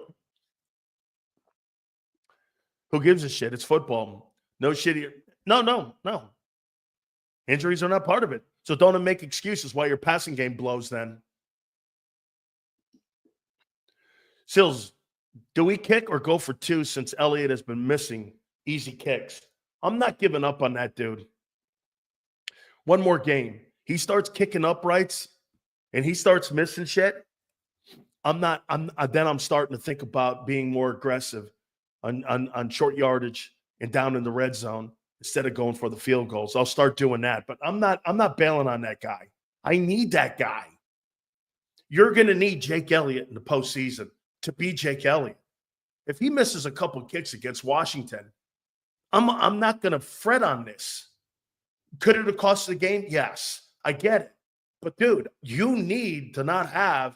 Who gives a shit? It's football. No shitty. No. Injuries are not part of it. So don't make excuses why your passing game blows then. Sills, do we kick or go for 2 since Elliott has been missing easy kicks? I'm not giving up on that dude. One more game. He starts kicking uprights and he starts missing shit. I'm starting to think about being more aggressive on short yardage and down in the red zone instead of going for the field goals. I'll start doing that, but I'm not bailing on that guy. I need that guy. You're going to need Jake Elliott in the postseason to be Jake Elliott. If he misses a couple kicks against Washington, I'm not going to fret on this. Could it have cost the game? Yes, I get it. But, dude, you need to not have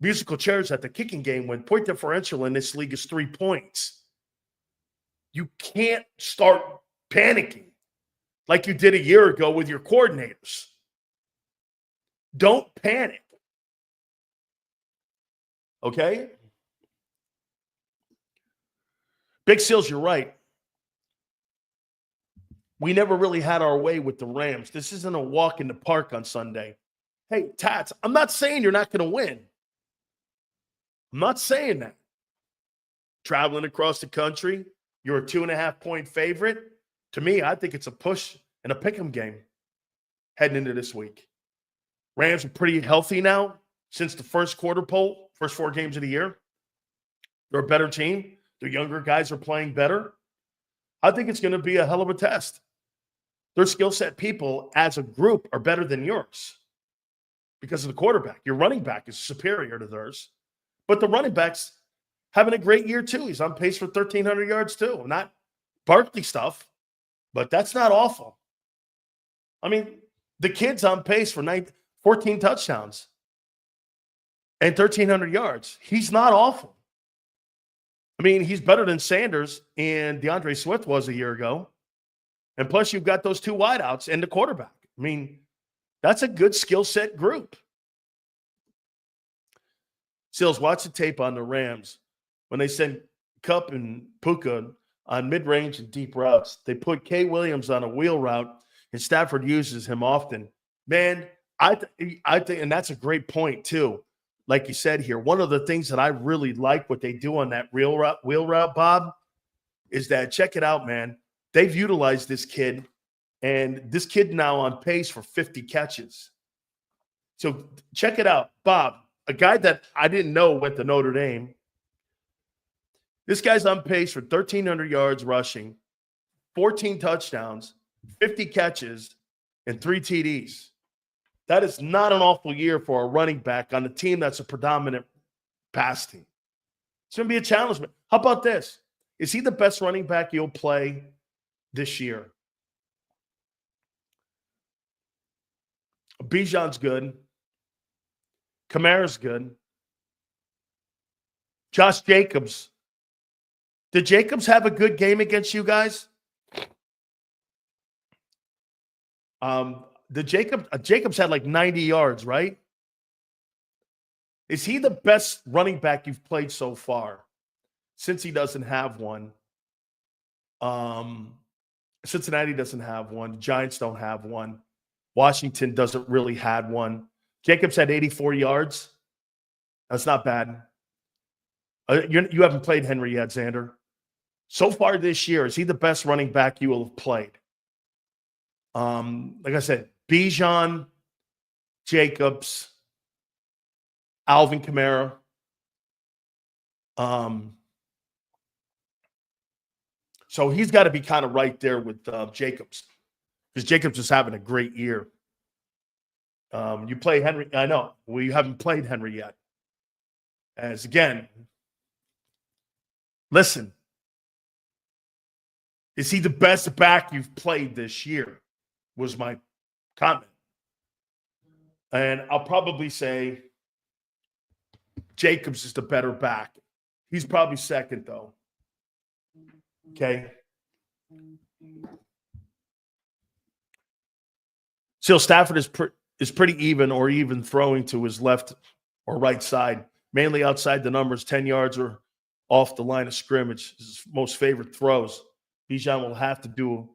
musical chairs at the kicking game when point differential in this league is 3 points. You can't start panicking. like you did a year ago with your coordinators. Don't panic. Okay? Big Seals, you're right. We never really had our way with the Rams. This isn't a walk in the park on Sunday. Hey, Tats, I'm not saying you're not going to win. I'm not saying that. Traveling across the country, you're a 2.5-point favorite. To me, I think it's a push and a pick'em game heading into this week. Rams are pretty healthy now since the first quarter poll, first 4 games of the year. They're a better team. Their younger guys are playing better. I think it's going to be a hell of a test. Their skill set people as a group are better than yours because of the quarterback. Your running back is superior to theirs. But the running back's having a great year too. He's on pace for 1,300 yards too. Not Barkley stuff, but that's not awful. I mean, the kid's on pace for 14 touchdowns and 1,300 yards. He's not awful. I mean, he's better than Sanders and DeAndre Swift was a year ago. And plus, you've got those 2 wideouts and the quarterback. I mean, that's a good skill set group. Seals, watch the tape on the Rams. When they send Kupp and Puka on mid-range and deep routes, they put K. Williams on a wheel route, and Stafford uses him often. Man, I think, and that's a great point too. Like you said here, one of the things that I really like what they do on that wheel route, Bob, is that, check it out, man. They've utilized this kid, and this kid now on pace for 50 catches. So check it out, Bob, a guy that I didn't know went to Notre Dame. This guy's on pace for 1,300 yards rushing, 14 touchdowns, 50 catches, and 3 TDs. That is not an awful year for a running back on a team that's a predominant pass team. It's going to be a challenge. How about this? Is he the best running back you'll play this year? Bijan's good. Kamara's good. Josh Jacobs. Did Jacobs have a good game against you guys? Jacobs had like 90 yards, right? Is he the best running back you've played so far? Since he doesn't have one. Cincinnati doesn't have one. The Giants don't have one. Washington doesn't really have one. Jacobs had 84 yards. That's not bad. You haven't played Henry yet, Xander. So far this year, is he the best running back you will have played? Like I said, Bijan, Jacobs, Alvin Kamara. So he's got to be kind of right there with Jacobs, because Jacobs is having a great year. You play Henry. I know we haven't played Henry yet. As again, listen, is he the best back you've played this year? Was my comment. And I'll probably say Jacobs is the better back. He's probably second, though. Okay. Still, Stafford is pretty even or even throwing to his left or right side, mainly outside the numbers, 10 yards or off the line of scrimmage. His most favorite throws. Dejan will have to do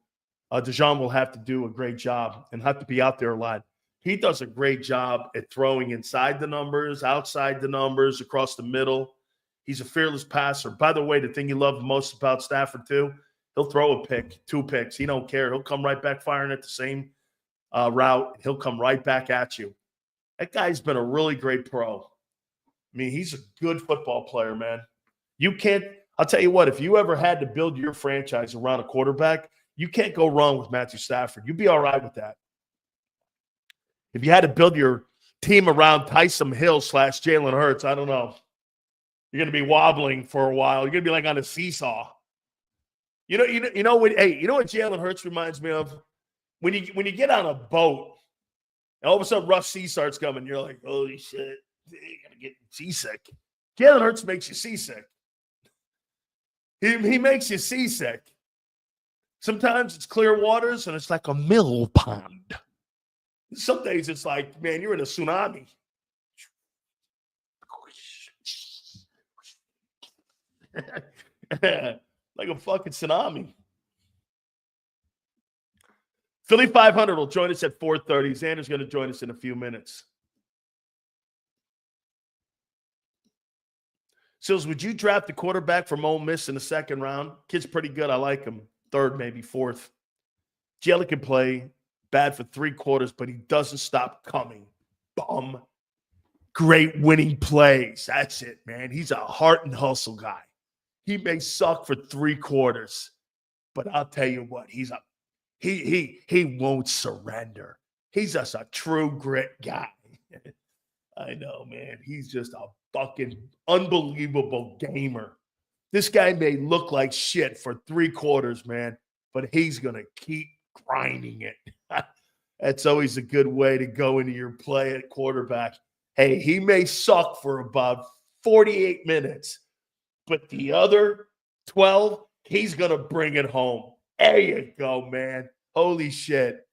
a great job and have to be out there a lot. He does a great job at throwing inside the numbers, outside the numbers, across the middle. He's a fearless passer. By the way, the thing you love most about Stafford, too, he'll throw a pick, 2 picks. He don't care. He'll come right back firing at the same route. He'll come right back at you. That guy's been a really great pro. I mean, he's a good football player, man. I'll tell you what, if you ever had to build your franchise around a quarterback, you can't go wrong with Matthew Stafford. You'd be all right with that. If you had to build your team around Taysom Hill / Jalen Hurts, I don't know. You're going to be wobbling for a while. You're going to be like on a seesaw. You know what Jalen Hurts reminds me of? When you get on a boat, and all of a sudden rough sea starts coming, you're like, holy shit, you're going to get seasick. Jalen Hurts makes you seasick. He makes you seasick. Sometimes it's clear waters and it's like a mill pond. Some days it's like, man, you're in a tsunami. Like a fucking tsunami. Philly 500 will join us at 4:30. Xander's going to join us in a few minutes. Sills, would you draft the quarterback from Ole Miss in the second round? Kid's pretty good. I like him. Third, maybe fourth. Jalen can play. Bad for 3 quarters, but he doesn't stop coming. Bum. Great winning plays. That's it, man. He's a heart and hustle guy. He may suck for 3 quarters, but I'll tell you what, he won't surrender. He's just a true grit guy. I know, man. He's just a fucking unbelievable gamer. This guy may look like shit for 3 quarters, man, but he's going to keep grinding it. That's always a good way to go into your play at quarterback. Hey, he may suck for about 48 minutes, but the other 12, he's going to bring it home. There you go, man. Holy shit.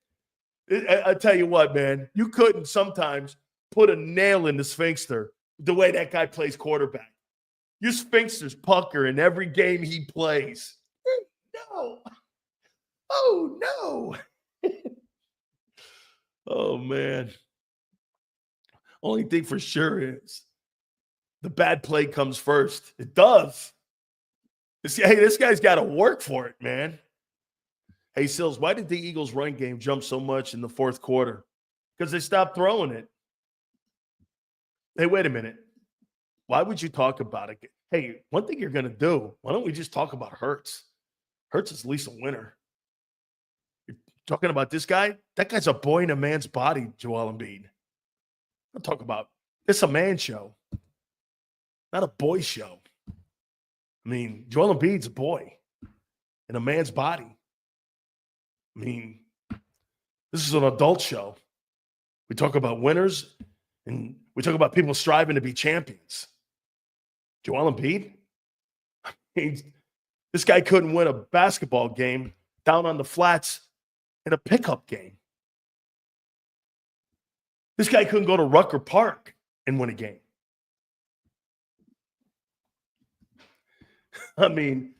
I tell you what, man, you couldn't sometimes put a nail in the sphincter the way that guy plays quarterback. Your sphincter's pucker in every game he plays. No. Oh, no. Oh, man. Only thing for sure is the bad play comes first. It does. This guy's got to work for it, man. Hey, Sills, why did the Eagles' run game jump so much in the fourth quarter? Because they stopped throwing it. Hey, wait a minute. Why would you talk about it? Hey, one thing you're going to do, why don't we just talk about Hurts? Hurts is at least a winner. You're talking about this guy? That guy's a boy in a man's body, Joel Embiid. I'm talking about it's a man show, not a boy show. I mean, Joel Embiid's a boy in a man's body. I mean, this is an adult show. We talk about winners and we talk about people striving to be champions. Joel Embiid? I mean, this guy couldn't win a basketball game down on the flats in a pickup game. This guy couldn't go to Rucker Park and win a game. I mean,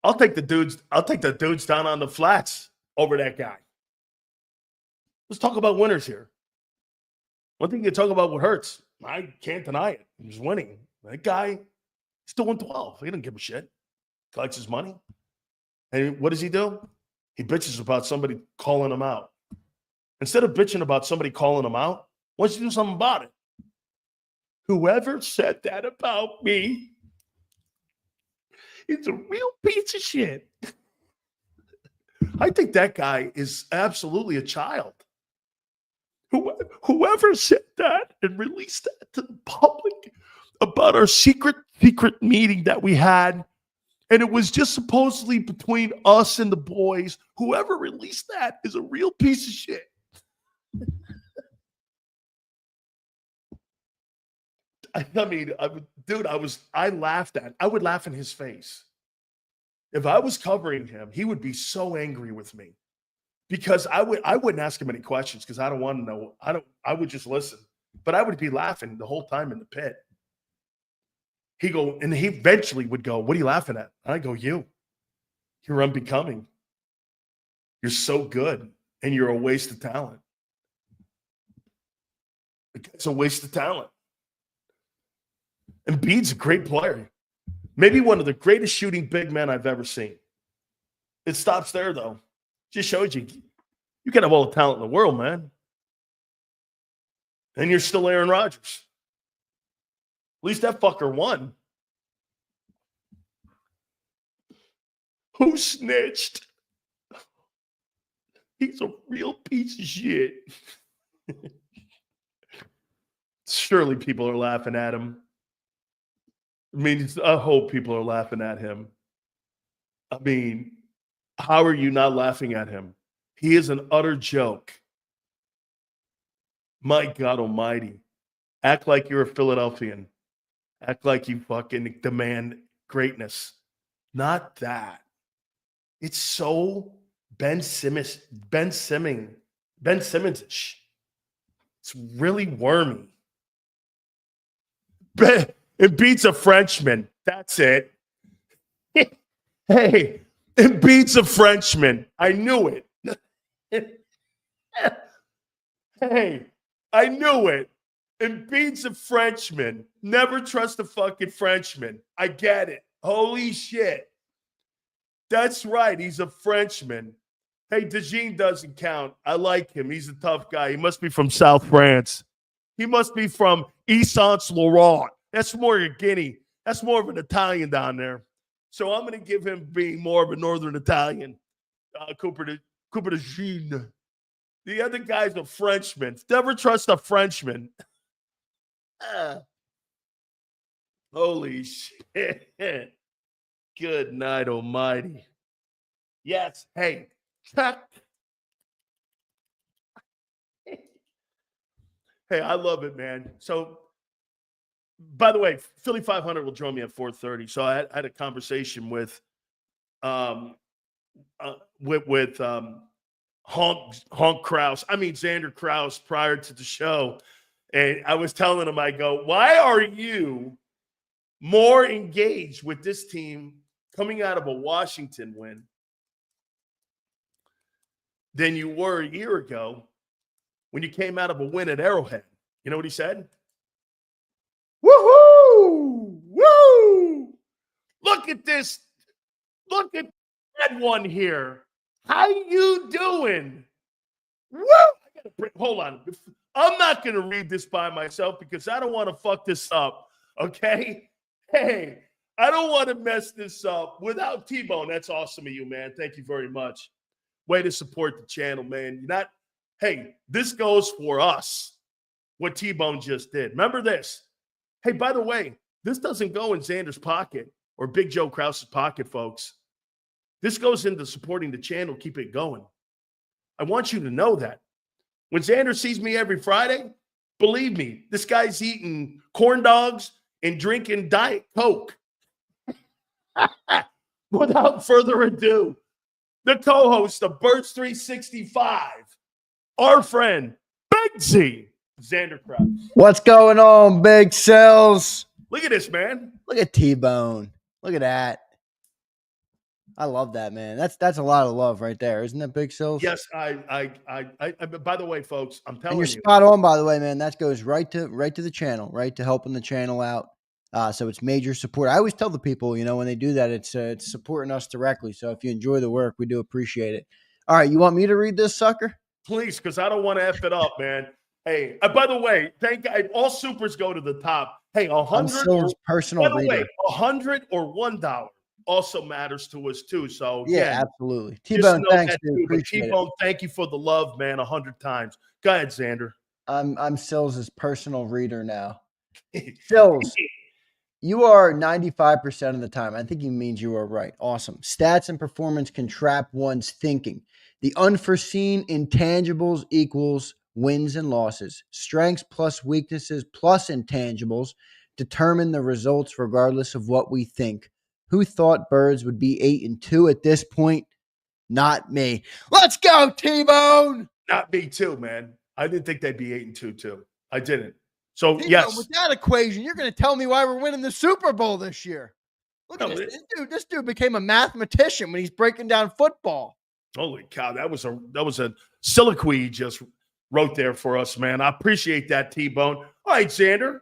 I'll take the dudes down on the flats over that guy. Let's talk about winners here. One thing you talk about what hurts, I can't deny it. He's winning. That guy still won 12. He doesn't give a shit. Collects his money. And what does he do? He bitches about somebody calling him out. Instead of bitching about somebody calling him out, why don't you do something about it? Whoever said that about me is a real piece of shit. I think that guy is absolutely a child. Whoever said that and released that to the public about our secret meeting that we had, and it was just supposedly between us and the boys, whoever released that is a real piece of shit. I mean, I laughed at. I would laugh in his face. If I was covering him, he would be so angry with me because I wouldn't ask him any questions because I don't want to know. I would just listen, but I would be laughing the whole time in the pit. He eventually would go, "What are you laughing at?" And I go, "You're unbecoming. You're so good, and you're a waste of talent. It's a waste of talent." Embiid's a great player. Maybe one of the greatest shooting big men I've ever seen. It stops there, though. Just shows you can have all the talent in the world, man. And you're still Aaron Rodgers. At least that fucker won. Who snitched? He's a real piece of shit. Surely people are laughing at him. I mean, I hope people are laughing at him. I mean, how are you not laughing at him? He is an utter joke. My God almighty. Act like you're a Philadelphian. Act like you fucking demand greatness. Not that. It's so Ben Simmons. It's really wormy. It beats a Frenchman. That's it. Hey, it beats a Frenchman. I knew it. Hey, I knew it. It beats a Frenchman. Never trust a fucking Frenchman. I get it. Holy shit. That's right. He's a Frenchman. Hey, Dejean doesn't count. I like him. He's a tough guy. He must be from South France. He must be from Saint-Laurent. That's more of a Guinea. That's more of an Italian down there. So I'm going to give him being more of a Northern Italian. Cooper Dejean. The other guy's a Frenchman. Never trust a Frenchman. Holy shit. Good night, almighty. Yes. Hey, check. Hey, I love it, man. So, by the way, Philly 500 will join me at 4:30. So I had a conversation with Honk Kraus. I mean Xander Kraus prior to the show, and I was telling him, I go, why are you more engaged with this team coming out of a Washington win than you were a year ago when you came out of a win at Arrowhead? You know what he said? Woohoo! Woo! Look at this. Look at that one here. How you doing? Woo! Hold on. I'm not going to read this by myself because I don't want to fuck this up. Okay? Hey, I don't want to mess this up without T-Bone. That's awesome of you, man. Thank you very much. Way to support the channel, man. Hey, this goes for us, what T-Bone just did. Remember this. Hey, by the way, this doesn't go in Xander's pocket or Big Joe Krause's pocket, folks. This goes into supporting the channel, keep it going. I want you to know that. When Xander sees me every Friday, believe me, this guy's eating corn dogs and drinking Diet Coke. Without further ado, the co-host of Birds 365, our friend, Big Z, Xander Krause. What's going on, Big Cells? Look at this, man. Look at T-Bone. Look at that. I love that, man. That's a lot of love right there, isn't it, Big Cells? Yes, I by the way, folks, I'm telling you. And you're spot on, by the way, man. That goes right to the channel, right to helping the channel out. So it's major support. I always tell the people, when they do that, it's supporting us directly. So if you enjoy the work, we do appreciate it. All right, you want me to read this sucker? Please, because I don't want to F it up, man. Hey, by the way, thank God, all supers go to the top. Hey, 100 or personal. By the way, 100 or $1 also matters to us too. So yeah, absolutely. T-Bone, thanks, dude. Appreciate T-Bone, thank you for the love, man. 100 times. Go ahead, Xander. I'm Sills' personal reader now. Sills. You are 95% of the time. I think he means you are right. Awesome. Stats and performance can trap one's thinking. The unforeseen intangibles equals wins and losses. Strengths plus weaknesses plus intangibles determine the results regardless of what we think. Who thought Birds would be 8-2 at this point? Not me. Let's go, T-Bone. Not me too, man. I didn't think they'd be 8-2 too. I didn't. So, T-Bone, yes. with that equation, you're going to tell me why we're winning the Super Bowl this year. Look at this. This dude became a mathematician when he's breaking down football. Holy cow. That was a soliloquy he just wrote there for us, man. I appreciate that, T-Bone. All right, Xander.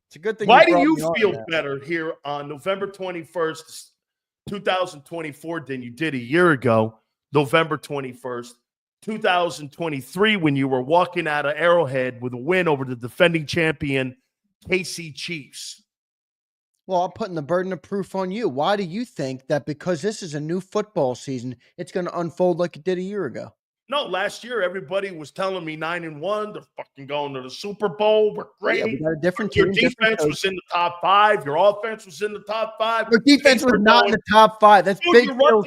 It's a good thing. Why do you feel better here on November 21st, 2024 than you did a year ago, November 21st, 2023, when you were walking out of Arrowhead with a win over the defending champion KC Chiefs? Well, I'm putting the burden of proof on you. Why do you think that because this is a new football season, it's going to unfold like it did a year ago? No, last year everybody was telling me 9-1. They're fucking going to the Super Bowl. We're great. Yeah, we got a different Your team, defense was in the top 5. Your offense was in the top 5. Your defense was not in the top 5. That's big. Your run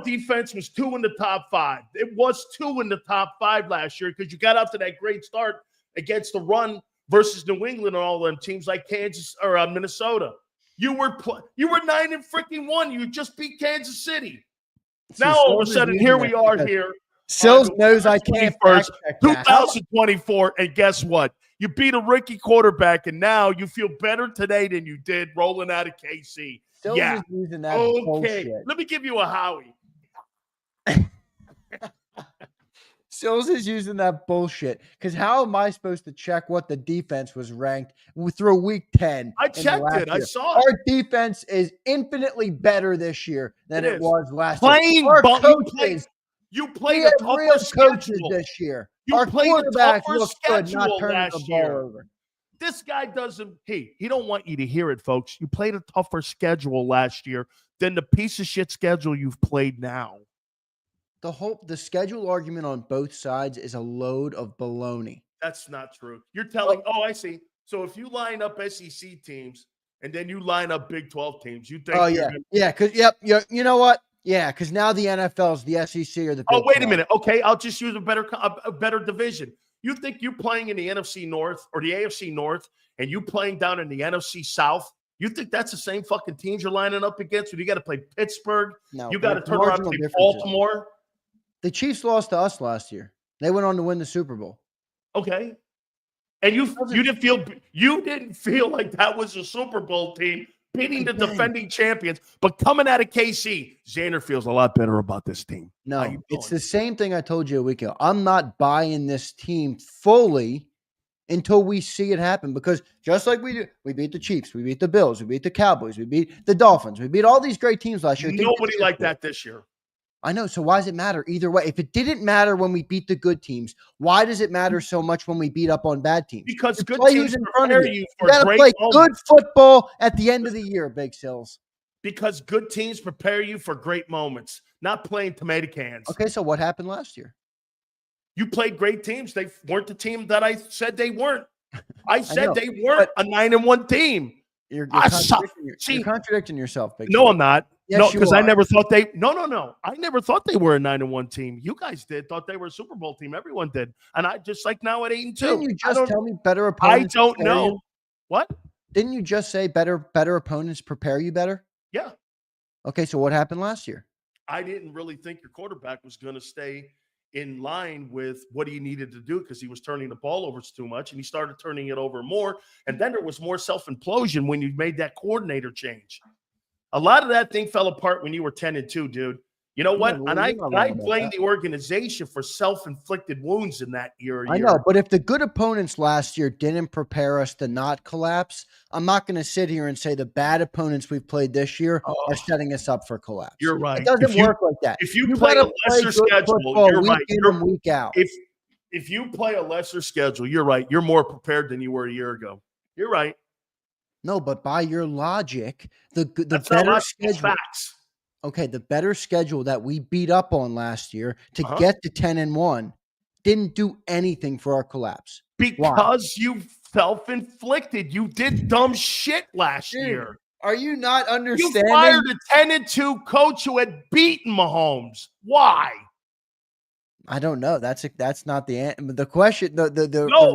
defense was 2 in the top 5. It was 2 in the top 5 last year because you got out to that great start against the run versus New England and all them teams like Kansas or Minnesota. You were 9-1. You just beat Kansas City. Now all of a sudden, here we are here. Sills knows I can't fact check that. 2024, and guess what? You beat a rookie quarterback, and now you feel better today than you did rolling out of KC. Sills is using that bullshit. Let me give you a Howie. Sills is using that bullshit because how am I supposed to check what the defense was ranked through week 10? I checked it. I saw it. Our defense is infinitely better this year than it was last year. Our coaches, you played a tougher schedule this year. Our quarterbacks look good, not turning the ball over. This guy doesn't. He don't want you to hear it, folks. You played a tougher schedule last year than the piece of shit schedule you've played now. The schedule argument on both sides is a load of baloney. That's not true. You're telling. Oh, I see. So if you line up SEC teams and then you line up Big 12 teams, you think? Oh yeah, because you know what? Yeah, because now the NFL's the SEC or the. Big wait 12. A minute. Okay, I'll just use a better division. You think you playing in the NFC North or the AFC North, and you playing down in the NFC South? You think that's the same fucking teams you're lining up against? Or you got to play Pittsburgh? No, you got to turn around and play Baltimore. The Chiefs lost to us last year. They went on to win the Super Bowl. Okay. And you didn't feel like that was a Super Bowl team beating the defending champions, but coming out of KC, Xander feels a lot better about this team. No, it's the same thing I told you a week ago. I'm not buying this team fully until we see it happen, because just like we do, we beat the Chiefs, we beat the Bills, we beat the Cowboys, we beat the Dolphins, we beat all these great teams last year. Nobody like that this year. I know. So why does it matter either way? If it didn't matter when we beat the good teams, why does it matter so much when we beat up on bad teams? Because good teams prepare you for great play good football at the end of the year, Big Sills. Because good teams prepare you for great moments, not playing tomato cans. Okay, so what happened last year? You played great teams. They weren't the team that I said they weren't. I said they weren't a 9-1 team. You're contradicting yourself, Big No, Sills. I'm not. Yes, no, because I never thought they. No. I never thought they were a 9-1 team. You guys did. Thought they were a Super Bowl team. Everyone did. And I just like now at 8-2. Didn't you just tell me better opponents? I don't know. You? What? Didn't you just say better opponents prepare you better? Yeah. Okay, so what happened last year? I didn't really think your quarterback was going to stay in line with what he needed to do because he was turning the ball over too much, and he started turning it over more. And then there was more self-implosion when you made that coordinator change. A lot of that thing fell apart when you were 10-2, dude. You know what? And I blame the organization for self-inflicted wounds in that year. I know, but if the good opponents last year didn't prepare us to not collapse, I'm not going to sit here and say the bad opponents we've played this year are setting us up for collapse. You're right. It doesn't work like that. If you play a lesser schedule, you're right. Week in and week out. If you play a lesser schedule, you're right. You're more prepared than you were a year ago. You're right. No, but by your logic, the better schedule. Facts. Okay, the better schedule that we beat up on last year to get to 10-1 didn't do anything for our collapse. Because you self-inflicted. You did dumb shit last year. Are you not understanding? You fired a 10-2 coach who had beaten Mahomes. Why? I don't know. That's not the answer. The question, the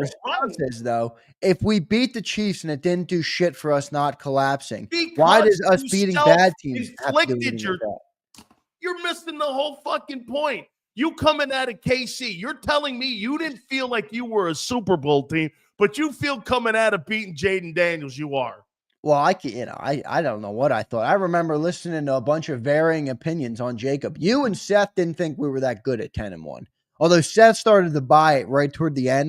response is, though, if we beat the Chiefs and it didn't do shit for us not collapsing, why does us beating bad teams have to do anything with that? You're missing the whole fucking point. You coming out of KC, you're telling me you didn't feel like you were a Super Bowl team, but you feel coming out of beating Jaden Daniels you are. Well, I don't know what I thought. I remember listening to a bunch of varying opinions on JAKIB. You and Seth didn't think we were that good at 10-1. Although Seth started to buy it right toward the end.